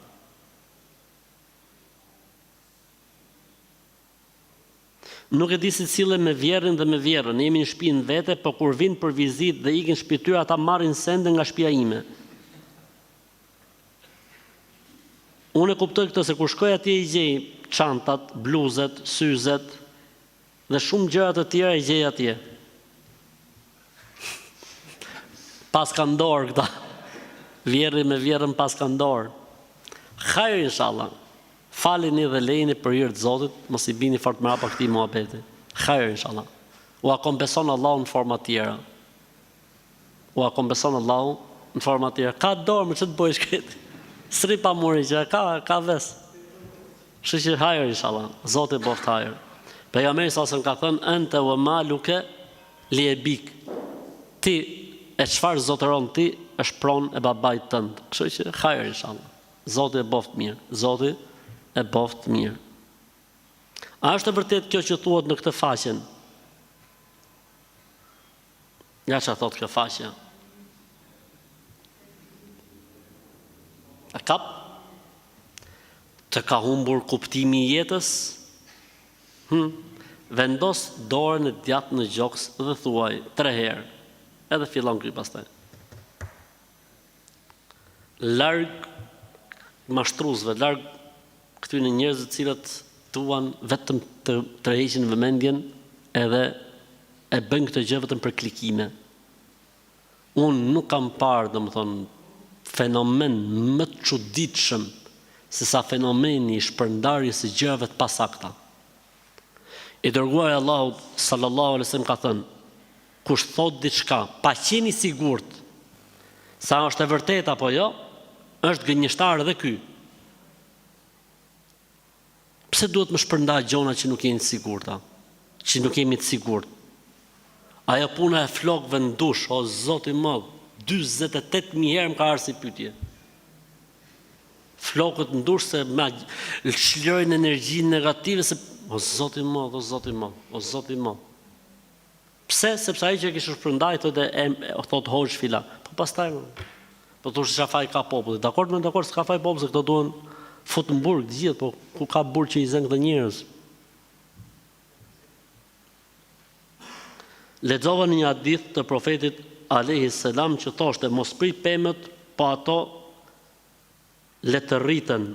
Speaker 1: Nuk e di si sille me vjerrin dhe me vjerrën, ne jemi në shtëpinë vete, po kur vinë për vizitë dhe ikin shpirtyra, ata marrin sende nga shtëpia ime. Unë e kuptoj këtë se kur shkoj atje i gjej çantat, bluzet, syzet dhe shumë gjëra të tjera i gjej atje. Pas ka ndorë këta. Vjerri me vjerrën pas ka ndorë. Hajër inshallah. Falini dhe lejini për hir të Zotit, mos i bini fort mrapa këtij muhabeti. Hajër inshallah. U akombeson Allahu në forma të tjera. U akombeson Allahu në forma të tjera. Ka dorë më ç't bëj shkret. Sri pa muri që ka ves. Kështu që hajër inshallah. Zoti boft hajër. Pejgamberi sa ka thënë ente wa maluke li ebik. Ti e çfarë zotëron ti është pronë e babait tënd. Kështu që hajër inshallah. Zoti e boft mirë. Zoti e boft mirë. A është e vërtet kjo që thuhet në këtë faqen? Ja çfarë thot kjo faqe? A kap? Të ka humbur kuptimi i jetës? Vendos dorën e djathtë në gjoks dhe thuaj 3 herë. Edhe fillon ky pastaj. Larg mashtruesve, larg këtyre njerëzve të cilët duan vetëm të tërheqin vëmendjen edhe e bëjnë këtë gjë vetëm për klikime. Unë nuk kam parë, domethënë, fenomen më të çuditshëm se sa fenomeni i shpërndarjes së gjërave të pasakta. I dërguari Allahu sallallahu alaihi wasallam ka thënë, kush thot diçka pa qenë i sigurt sa është e vërtetë apo jo, është gënjeshtar edhe ky. Pse duhet më shpërndaj gjona që nuk jeni të sigurta, që nuk jemi të sigurt? Ajo puna e flokëve në dush, o Zoti i madh, 48.000 herë më ka ardhur si pyetje. Flokët në dush se me shlojnë energji negative se o Zoti i madh, o Zoti i madh, o Zoti i madh. Pse? Sepse ai që kishte shpërndaj thotë thot hoj fila. Po pastaj po thosh çfarë ka populli. Dakor, s'ka faj popull se këto duan fut në burg të gjithë, po ku ka burg që i zën këto njerëz? Lexova në një hadith të profetit alayhi salam që thoshte mos prit pemët, po ato le të rriten.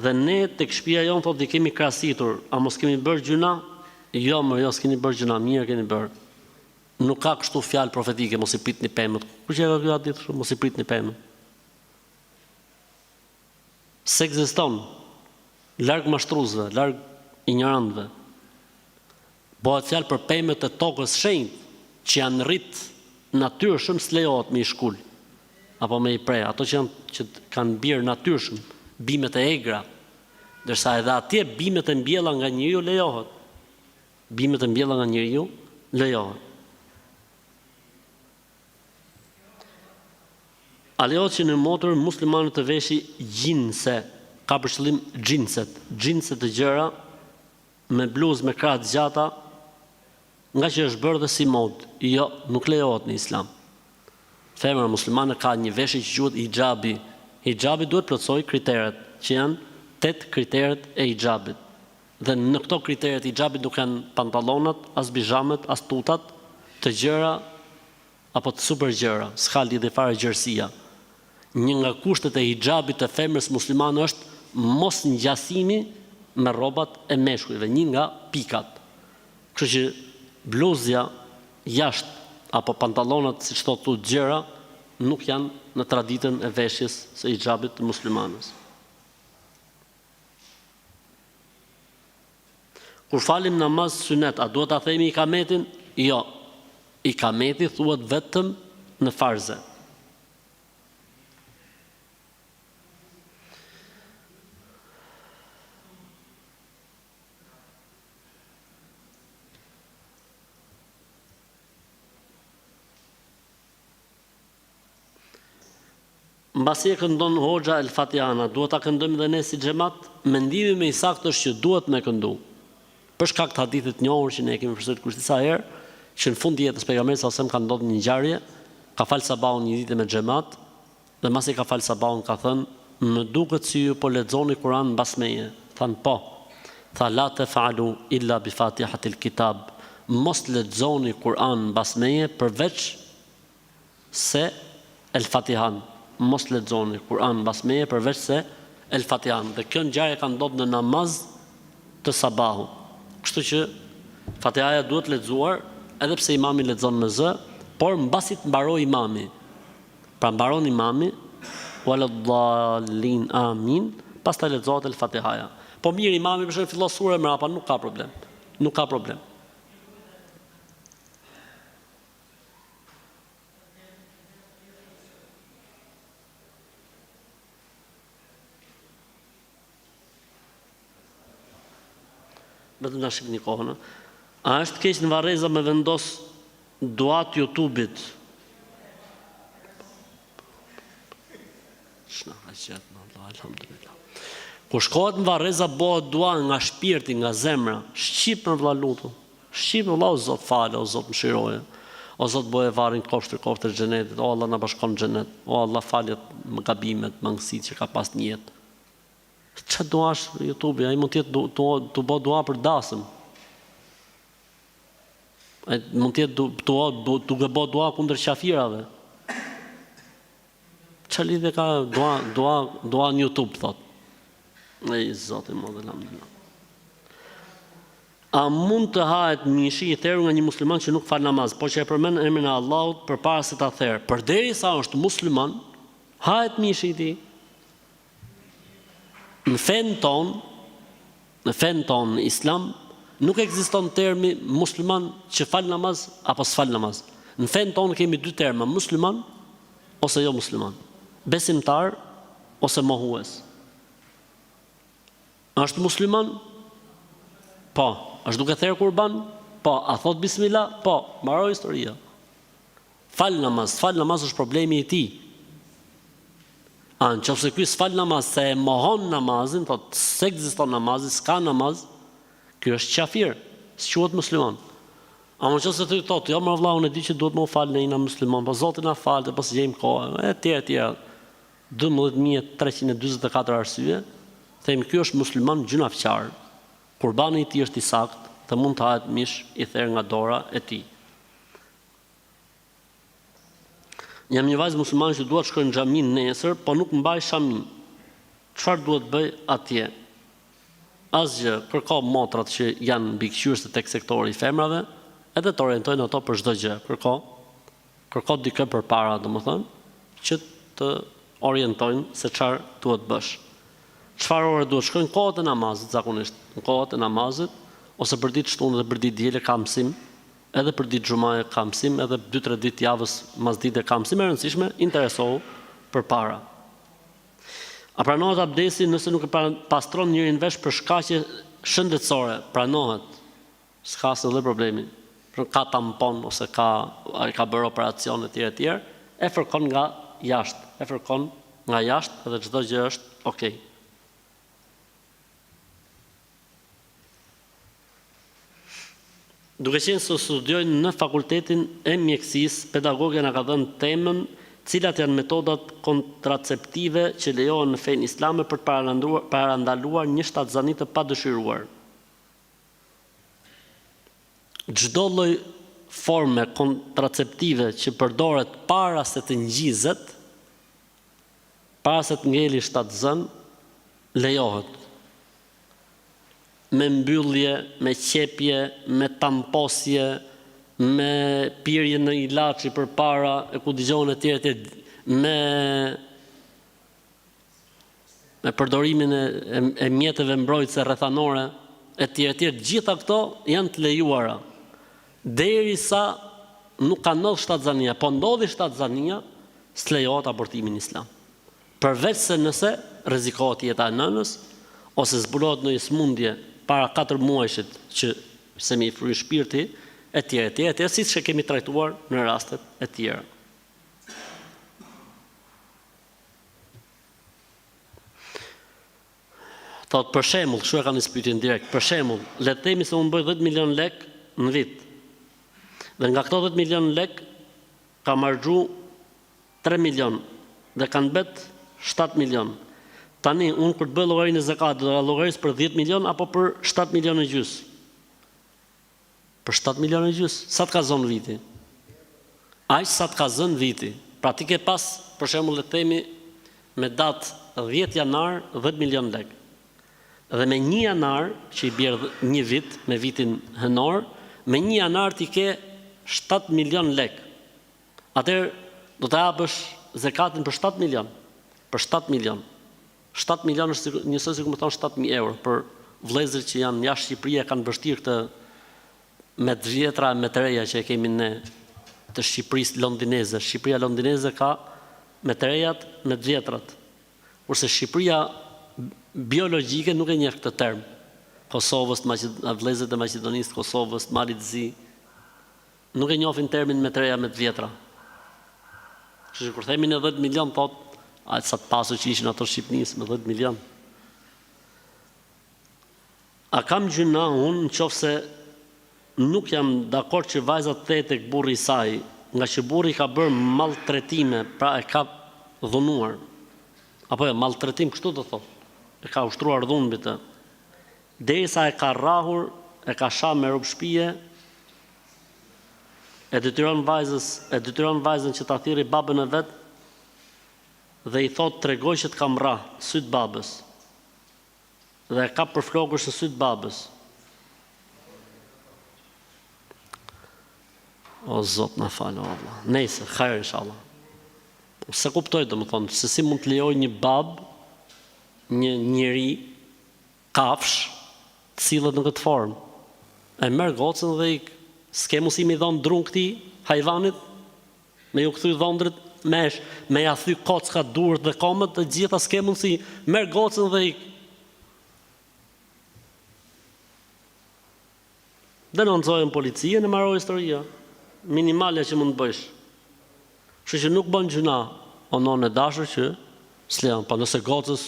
Speaker 1: Dhe ne tek shtëpia jon thotë kemi krahasitur, a mos kemi bërë gjuna? Jo, s'keni bërë gjuna, mirë keni bërë. Nuk ka kështu fjalë profetike mos i pritni pemët. Kush e ka ky hadith mos i pritni pemët? Se ekziston larg mashtruesve, larg ignorantëve. Bëhet fjalë për pemët e tokës shenjtë që janë rrit natyrshëm s'lejohet me i shkul apo me i pre. Ato që kanë birë natyrshëm, bimet e egra, ndërsa edhe atje bimet e mbjella nga njeriu lejohet. Bimet e mbjella nga njeriu lejohet. A lejohet që në motër muslimane të veshi gjinse, ka për qëllim gjinset të gjëra, me bluzë, me krah të gjata, nga që është bërë dhe si mod. Jo, nuk lejohet në islam. Femra muslimane ka një veshje që quhet hijabi. Hijabi duhet plotësoj kriteret, që janë 8 kriteret e hijabit. Dhe në këto kriteret e hijabit nuk janë pantallonat, as bijamet, as tutat, të gjëra apo të super gjëra, s'ka lidhje fare gjërësia. një nga kushtet e hijabit të femrës muslimane është mos ngjasimi me rrobat e meshkujve, një nga pikat. Kështu që bluzja jashtë apo pantallonat, siç thotë gjëra, nuk janë në traditën e veshjes së hijabit të muslimanës. Kur falim namaz sunet, a duhet ta themi ikametin? Jo. Ikameti thuhet vetëm në farze. Mbasi e këndon hoxha El Fatihana, duhet ta këndojmë dhe ne si xhamat? Mendimi më i saktë është që duhet me këndu. Për shkak të hadithit të njohur që ne kemi përsëritur kush disa herë, që në fund të jetës pejgamberit sa ka ndodhur një ngjarje, ka fal sabahun një ditë me xhamat, dhe mbasi ka fal sabahun ka thënë, "Më duket se ju po lexoni Kur'an mbas meje." Than po. Tha la taf'alu illa bi Fatihatil Kitab. Mos lexoni Kur'an mbas meje përveç se El Fatihan. Mos lexoni Kur'an mbas meje përveç se El Fatihan. Dhe kjo ngjarje ka ndodhur në namaz të sabahut. Kështu që Fatihaja duhet lexuar, edhe pse imami lexon me zë, por mbasi të mbaroj imami. Pra mbaron imami, waladhdallin amin, pastaj lexohet El Fatihaja. Po mirë, imami për shembull fillon surën mrapa, nuk ka problem. Nuk ka problem. Vetëm na shihni kohën. A është keq në Varreza me vendos duat YouTube-it? Kur shkohet në Varreza bëhet dua nga shpirti, nga zemra. Shqip në vëlla lutu. Shqip në vëlla, o Zot fale, o Zot mëshiroje. O Zot bëje varrin koftër xhenetit. O Allah na bashkon në xhenet. O Allah faljet më gabimet, mangësitë që ka pas në jetë. Çfarë duash YouTube, ai mund të jetë të bë dua për dasëm. Ai mund të jetë duke bë dua kundër qafirave. Çfarë lidhje ka dua në YouTube thot. Ai Zoti më dhe alhamdulillah. A mund të hahet mishi i therrur nga një musliman që nuk fal namaz, por që e përmend emrin e Allahut përpara se ta therr? Përderisa është musliman, hahet mishi i tij. Në fen ton, në islam, nuk ekziston termi musliman që fal namaz apo s'fal namaz. Në fen ton kemi dy terma, musliman ose jo musliman. Besimtar ose mohues. Është musliman? Po. Është duke therr kurban? Po. A thot bismillah? Po. Mbaroi historia. Fal namaz është problemi i tij. Nëse ky s'fal namaz se e mohon namazin, thot se ekziston namazi, s'ka namaz, ky është kafir, s'quhet musliman. Nëse ti thot, jo më vëlla, unë e di që duhet më fal në një musliman, po Zoti na falte, po s'gjejm kohë, etj. 12344 arsye, them ky është musliman gjunafçar. Kurbani i tij është i saktë, dhe mund të hahet mish i therr nga dora e tij. Jam një vajzë muslimane që duhet shkoj në xhami nesër, po nuk mbaj shamin. Çfarë duhet bëj atje? Asgjë, kërko motrat që janë mbikëqyrëse tek sektori i femrave, edhe të orientojnë ato për çdo gjë. Kërko dikë përpara, domethënë, që të orientojnë se çfarë duhet bësh. Çfarë ore duhet shkojnë? Në kohët e namazit zakonisht, në kohët e namazit, ose për ditë shtunë dhe për ditë diele ka mësim. Edhe për ditë xumaje ka mësim, edhe 2-3 ditë javës mas dite ka mësim e rëndësishme, interesohu për para. A pranohet abdesi nëse nuk e pastron njërin vesh për shkaqe shëndetësore? Pranohet. S'ka asnjë problemi. Ka tampon ose ka bërë operacion etj. E fërkon nga jashtë, edhe çdo gjë është okay. Duke qenë se studiojnë në fakultetin e mjekësisë, pedagogja na ka dhënë temën cilat janë metodat kontraceptive që lejohen në fenë islame për të parandaluar një shtatzani të padëshiruar. Çdo lloj forme kontraceptive që përdoret para se të ngjizet para se të ngeli 7 zën, lejohet. Me mbyllje, me qepje, me tamposje, me pirje në ilaçi për para, e ku dëgjon e tjerë, me përdorimin e mjeteve mbrojtëse rrethanore, e tjerë, gjitha këto janë të lejuara. Derisa nuk ka ndodhur shtatzania, po ndodhi shtatzania, s'lejohet abortimi në Islam. Përveç se nëse rrezikohet jeta e nënës, ose zbulohet në smundje para 4 muajshit që se mi fry shpirti, e tjerë, siç e kemi trajtuar në rastet e tjera. Thot, për shembull, kështu e kanë pyetjen direkt, për shembull, le të themi se unë bëj 10 milion lek në vit. Dhe nga këto 10 milion lek ka marrxhu 3 milion dhe kanë bet 7 milion. Tani unë kur të bëj llogarinë e zakatit, do ta llogaris për 10 milion apo për 7 milion e gjys? Për 7 milion e gjys. Sa të ka zonë viti? Aq sa të ka zënë viti. Pra ti ke pas, për shembull, le të themi me datë 10 janar 10 milion lek. Dhe me 1 janar, që i bjerë 1 vit, me vitin hënor, me 1 janar ti ke 7 milion lek. Atëherë do të hapësh zakatin për 7 milion. Për 7 milion. 7 milion është njësoj si ku më thonë 7.000 euro. Për vëllezërit që janë jashtë Shqipëria kanë vështirë këtë me të vjetra e me të reja që e kemi ne të Shqipërisë londineze. Shqipëria londineze ka me të rejat, me të vjetrat. Kurse Shqipëria biologjike nuk e njeh këtë term. Kosovës, vëllezërit e Maqedonisë, Kosovës, Malit të Zi, nuk e njohin termin me të reja, me të vjetra. Kështu që kur themi në 10 milion, thot, aq sa të pasur që ishin ato Shqipënisë me 10 milion. A kam gjuna unë nëse nuk jam dakord që vajza të thejë tek burri i saj, nga që burri ka bërë maltretime, pra e ka dhunuar. Apo jo, maltretim kështu do thotë. E ka ushtruar dhunë mbi të. Derisa e ka rrahur, e ka shah me rob shtëpie, e detyron vajzën që ta thirrë babën e vet dhe i thot tregoj që të kam rrah syt babës. Dhe e ka për flokësh në syt babës. O Zot na fal, o Allah. Nëse hajër inshallah. Se kuptoj domethënë se si mund të lejoj një bab, një njeri kafsh të sillet në këtë formë. E merr gocën dhe s'ke mundësi mi dhon drun këtij hajvanit, me ju kthy dhondrit mesh, me ja thy kocka durët dhe komët, të gjitha s'ke mundësi. Merr gocën dhe denoncohen policia në marrë historia. Minimalja që mund të bësh. Kështu që nuk bën gjuna o nonë e dashur që s'lejon, pa nëse gocës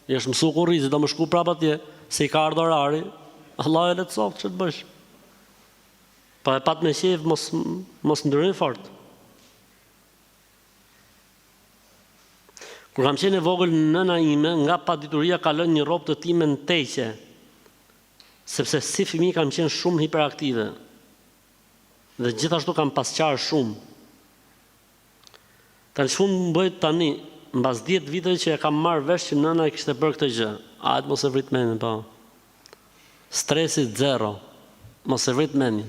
Speaker 1: i është mësu kurrizi, do më shku prapa atje, se i ka ardhur orari, Allah e lehtësoft që të bësh. Pa e pat me qef, mos ndryrin fort. Kur kam qenë e vogël, nëna ime, nga padituria ka lënë një rrobë të time në teqe, sepse si fëmijë kam qenë shumë hiperaktive. Dhe gjithashtu kam pasqarë shumë. Tani shumë më bëjt tani, mbas 10 viteve që e kam marrë vesh që nëna e kishte bërë këtë gjë. Ajtë mos e vrit mendin, po. Stresi 0, mos e vrit mendin.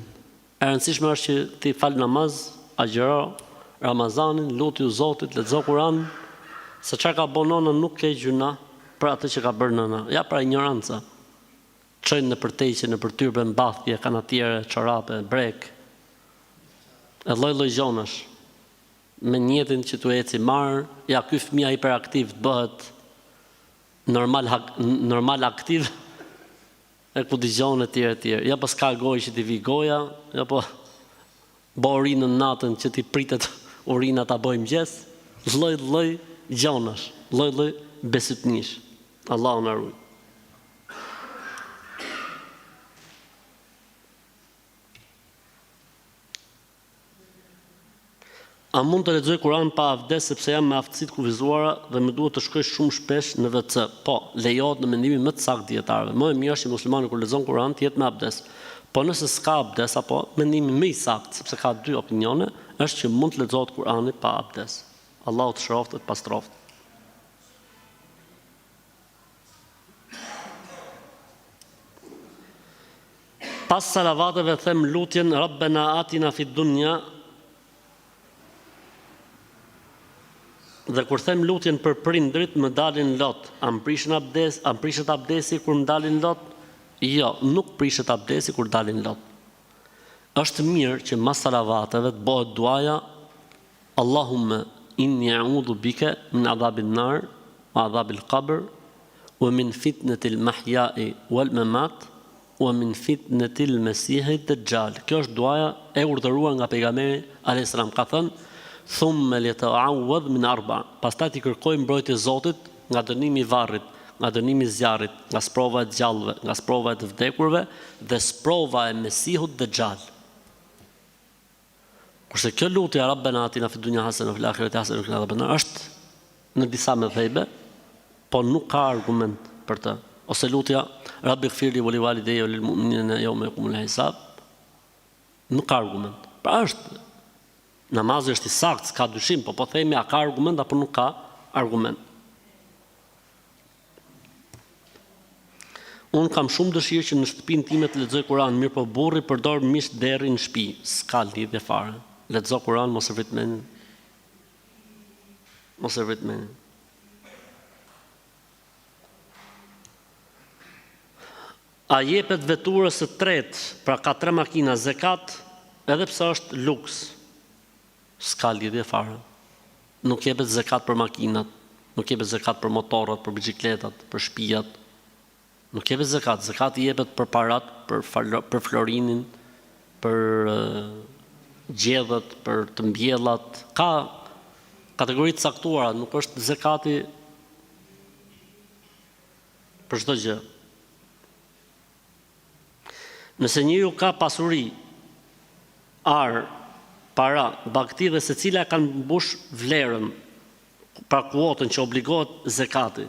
Speaker 1: E rëndësishme është që ti fal namaz, agjëro Ramazanin, lutju Zotit, lexo Kur'an, se çka ka bën nëna nuk ke gjuna për atë që ka bërë nëna. Ja pra ignoranca. Çojnë në përteqje, në përtyrbe, mbathje, kanatiere, çorape, brek. E lloj-lloj gjonash. Me njetin që tu eci marë, ja ky fëmija hiperaktiv të bëhet normal aktiv, e ku digjon e tjerë. Ja po s'ka gojë që t'i vi goja, ja po bo urinën natën që t'i pritet urina t'a bojë mëngjes, lloj-lloj gjonash, lloj-lloj besytnish. Allahu na ruaj. A mund të lexoj Kur'an pa avdes sepse jam me aftësitë kufizuara dhe më duhet të shkoj shumë shpesh në WC? Po, lejohet në mendimin më të saktë dietarëve. Më e mirë është që muslimani kur lexon Kur'an të jetë me abdes. Po nëse s'ka abdes apo mendimi më i saktë, sepse ka 2 opinione, është që mund të lexohet Kur'ani pa abdes. Allahu të shëroftë, të pastroft. Pas salavateve them lutjen Rabbena atina fid dunya. Dhe kur them lutjen për prindrit, më dalin lot. Am prishet abdesi kur më dalin lot? Jo, nuk prishet abdesi kur dalin lot. Është mirë që mas salavateve të bëhet duaja Allahumma inni a'udhu bika min adhabil nar wa adhabil qabr wa min fitnatil mahya'i wal mamat wa min fitnatil mesihit dajjal. Kjo është duaja e urdhëruar nga pejgamberi alayhis salam, ka thënë thumma lita'awwadh min arba. Pastaj ti kërkoj mbrojtje Zotit nga dënimi i varrit, nga dënimi i zjarrit, nga sprova e gjallëve, nga sprova e të vdekurve dhe sprova e mesihut dajjal. Kurse kjo lutje Rabbena atina fid dunya hasanatan wa fil akhirati hasanatan wa qina adhaban nar është në disa mëdhëbe, po nuk ka argument për të. Ose lutja Rabbi ighfirli wa li walidayya wa lil mu'minina yawma yaqumul hisab, nuk ka argument. Pra është namazi është i saktë, s'ka dyshim, po themi a ka argument apo nuk ka argument. Unë kam shumë dëshirë që në shtëpinë time të lexoj Kur'an, mirë po burri përdor mish derri në shtëpi, s'ka lidhje fare. Lexo Kur'an, mos e vrit mendin. Mos e vrit mendin. A jepet veturës së tretë, pra ka 3 makina zekat, edhe pse është luks. S'ka lidhje fare. Nuk jepet zekat për makinat, nuk jepet zekat për motorrat, për biçikletat, për shtëpiat. Nuk jepet zekat, zekati jepet për parat, për florinin, për gjedhët, për të mbjellat. Ka kategori të caktuara, nuk është zekati për çdo gjë. Nëse njeriu ka pasuri, para, bagti dhe secila kanë mbush vlerën, pra kuotën që obligohet zekati,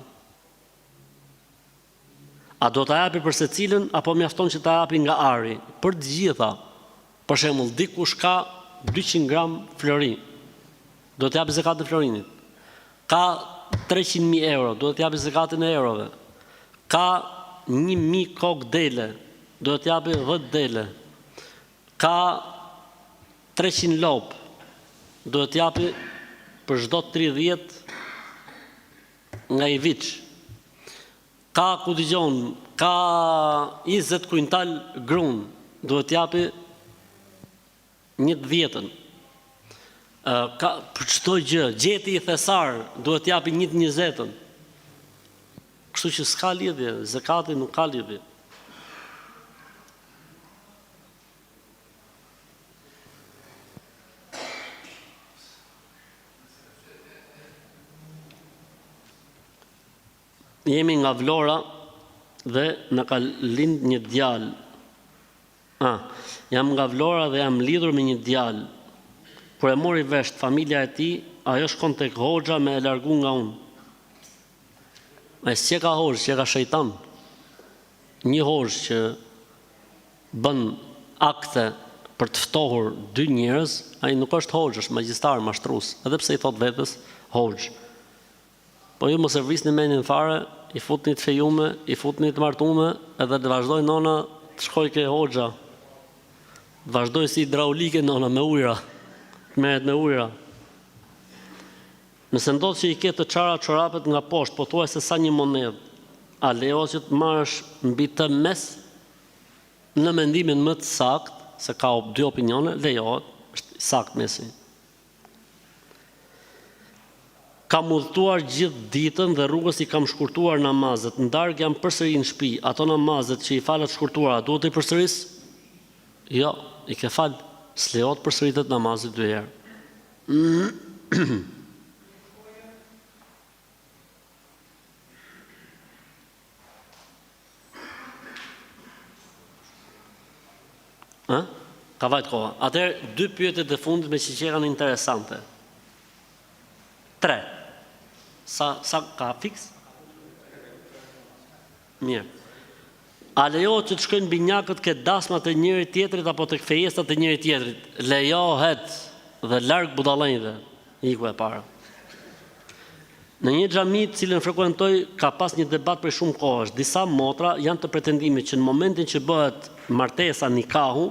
Speaker 1: a do ta japi për secilën apo mjafton që ta japi nga ari? Për të gjitha. Për shembull, dikush ka 200 gram flori, do të japi zekatin e florinit. Ka 300.000 euro, do të japi zekatin e eurove. Ka 1.000 kokë dele, do të japi 10 dele. Ka 300 lop, do të japi për çdo 30 nga i viç. Ka ku dëgjon, ka 20 kuintal grun, duhet t'japi 1/10. Ka për çdo gjë, gjeti i thesar, duhet t'japi 1/20. Kështu që s'ka lidhje, zekati nuk ka lidhje. Jemi nga Vlora dhe në ka lind një djalë. Jam nga Vlora dhe jam lidhur me një djalë. Kur e mori vesh familja e tij, ajo shkon tek hoxha me e largu nga unë. Si ka hoxh, që ka shejtan. Një hoxh që bën akte për të ftohur 2 njerëz, ai nuk është hoxh, është magjistar, mashtrues, edhe pse i thot vetes hoxh. Po ju mos e vrisni mendin fare, i futni të fejume, i futni të martume, edhe të vazhdoj nona të shkoj ke hoxha. Të vazhdoj si hidraulike nona me ujra, të merret me ujra. Nëse ndodh që i ke të çara çorapet nga poshtë, po thuaj se sa një monedhë, a lejohet që të marrësh mbi të mes? Në mendimin më të saktë, se ka 2 opinione, lejohet, është saktë mesi. Kam udhëtuar gjithë ditën dhe rrugës i kam shkurtuar namazet. Në darkë jam përsëri në shtëpi. Ato namazet që i falet shkurtuara, duhet i përsëris? Jo, i ke fal. S'lejohet përsëritet namazi 2 herë. Ka vajt koha. Atëherë 2 pyetjet e fundit me që janë interesante. 3. Sa ka fiks? Mirë. A lejohet që të shkojnë binjakët ke dasmat e njëri tjetrit apo tek fejestat e njëri tjetrit? Lejohet dhe larg budallënjve. Iku e para. Në një xhami të cilën frekuentoj ka pas një debat për shumë kohësh. Disa motra janë të pretendimit që në momentin që bëhet martesa nikahu,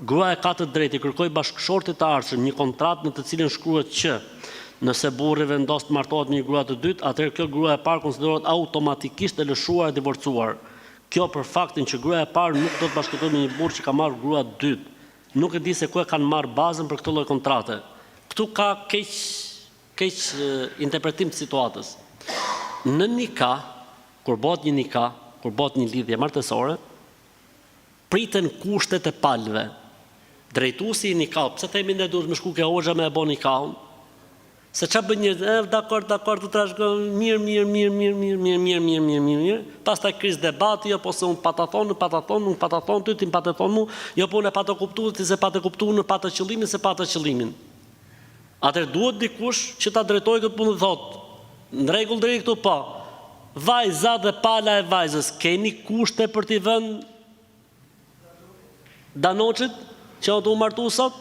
Speaker 1: gruaja ka të drejtë të kërkojë bashkëshortit të ardhshëm një kontratë në të cilën shkruhet që nëse burri vendos të martohet me një grua të dytë, atëherë kjo grua e parë konsiderohet automatikisht e lëshuar e divorcuar. Kjo për faktin që gruaja e parë nuk do të bashkëtohet me një burr që ka marrë grua të dytë. Nuk e di se ku e kanë marrë bazën për këtë lloj kontrate. Këtu ka keq interpretim të situatës. Në nikah, kur bëhet një nikah, kur bëhet një lidhje martësore, priten kushtet e palëve. Drejtuesi i nikahut, pse themi ne duhet më shku ke hoxha me e bën nikahun? Se ç'a bën njerëz, dakord, të trashëgon, mirë. Pastaj kriz debati, jo po se unë pa ta thonë, ty ti pa të thonë mu, jo po unë pa të kuptuar, ti se pa të kuptuar, në pa të qëllimin, se pa të qëllimin. Atëherë duhet dikush që ta drejtojë këtë punë dhe thotë, në rregull deri këtu po. Vajza dhe pala e vajzës, keni kushte për t'i vënë danoçit që u martu sot?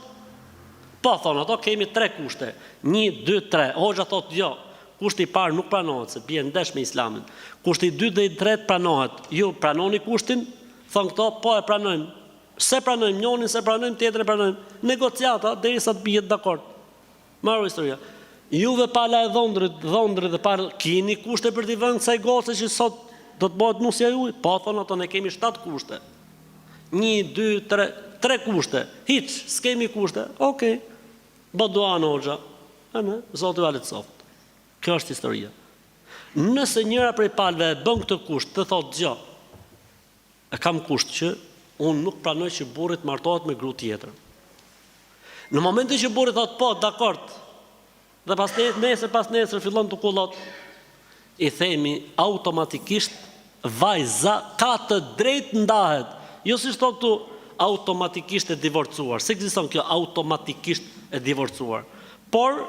Speaker 1: Po, thonë ato, kemi 3 kushte. 1, 2, 3. Hoxha thotë jo. Kushti i parë nuk pranohet, se bie ndesh me Islamin. Kushti i dytë dhe i tretë pranohet. Ju pranoni kushtin? Thonë këto, po e pranojmë. Se pranojmë, njonin se pranojmë, tjetër e pranojmë. Negociata derisa të bihet dakord. Marrë historia. Juve pala e dhondrit dhe pala, keni kushte për t'i vënë kësaj goce që sot do të bëhet nusja juaj? Po, thonë ato, ne kemi 7 kushte. 1, 2, 3 kushte. Hiç, s'kemi kushte. Okej. Bë dua në hoxha. Zoti valet soft. Kjo është historia. Nëse njëra prej palëve e bën këtë kusht, të thotë gjë. E kam kusht që unë nuk pranoj që burri të martohet me gru tjetër. Në momentin që burri thotë po, dakord, dhe pas nesër fillon të kullot, i themi automatikisht vajza ka të drejtë ndahet. Jo si thotë tu automatikisht e divorcuar. Se ekziston kjo automatikisht e divorcuar. Por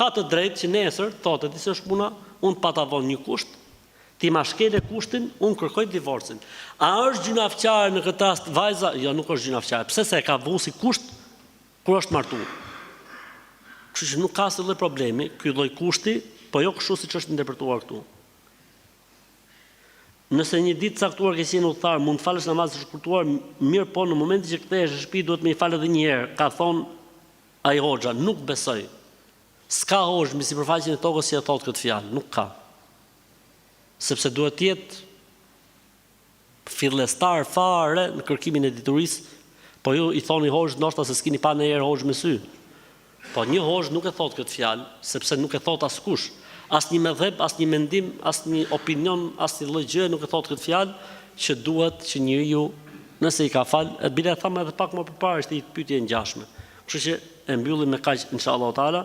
Speaker 1: ka të drejtë që nesër thotë, disi është puna, unë pa ta vënë një kusht, ti ma shkele kushtin, unë kërkoj divorcin. A është gjunafçare në këtë rast vajza? Jo, nuk është gjunafçare. Pse se e ka vënë si kusht kur është martuar. Kështu që nuk ka asnjë problemi, ky lloj kushti, po jo kështu siç është interpretuar këtu. Nëse një ditë caktuar ke qenë udhëtar, mund të falësh namaz të shkurtuar, mirë, po në momentin që kthehesh në shtëpi duhet më i falë edhe një herë. Ka thonë ai hoxha, nuk besoj. S'ka hoxh mbi sipërfaqen e tokës që e thotë këtë fjalë, nuk ka. Sepse duhet të jetë fillestar fare në kërkimin e diturisë, po ju i thoni hoxh ndoshta se s'keni pa ndonjëherë hoxh me sy. Po një hoxh nuk e thotë këtë fjalë, sepse nuk e thotë askush. Asnjë medhheb, asnjë mendim, asnjë opinion, asnjë lloj gjë nuk e thotë këtë fjalë që duhet që njeriu nëse i ka fal, e bile thamë edhe pak më përpara ishte një pyetje e ngjashme. Kështu që e mbyllim me kaq inshallah taala,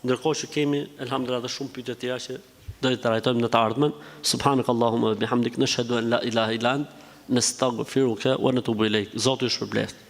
Speaker 1: ndërkohë që kemi elhamdulillah edhe shumë pyetje tjera që do i trajtojmë në të ardhmen. Subhanakallahumma wa bihamdik nashhadu an la ilaha illa ant nastaghfiruka wa natubu ilaik. Zoti ju shpërblet.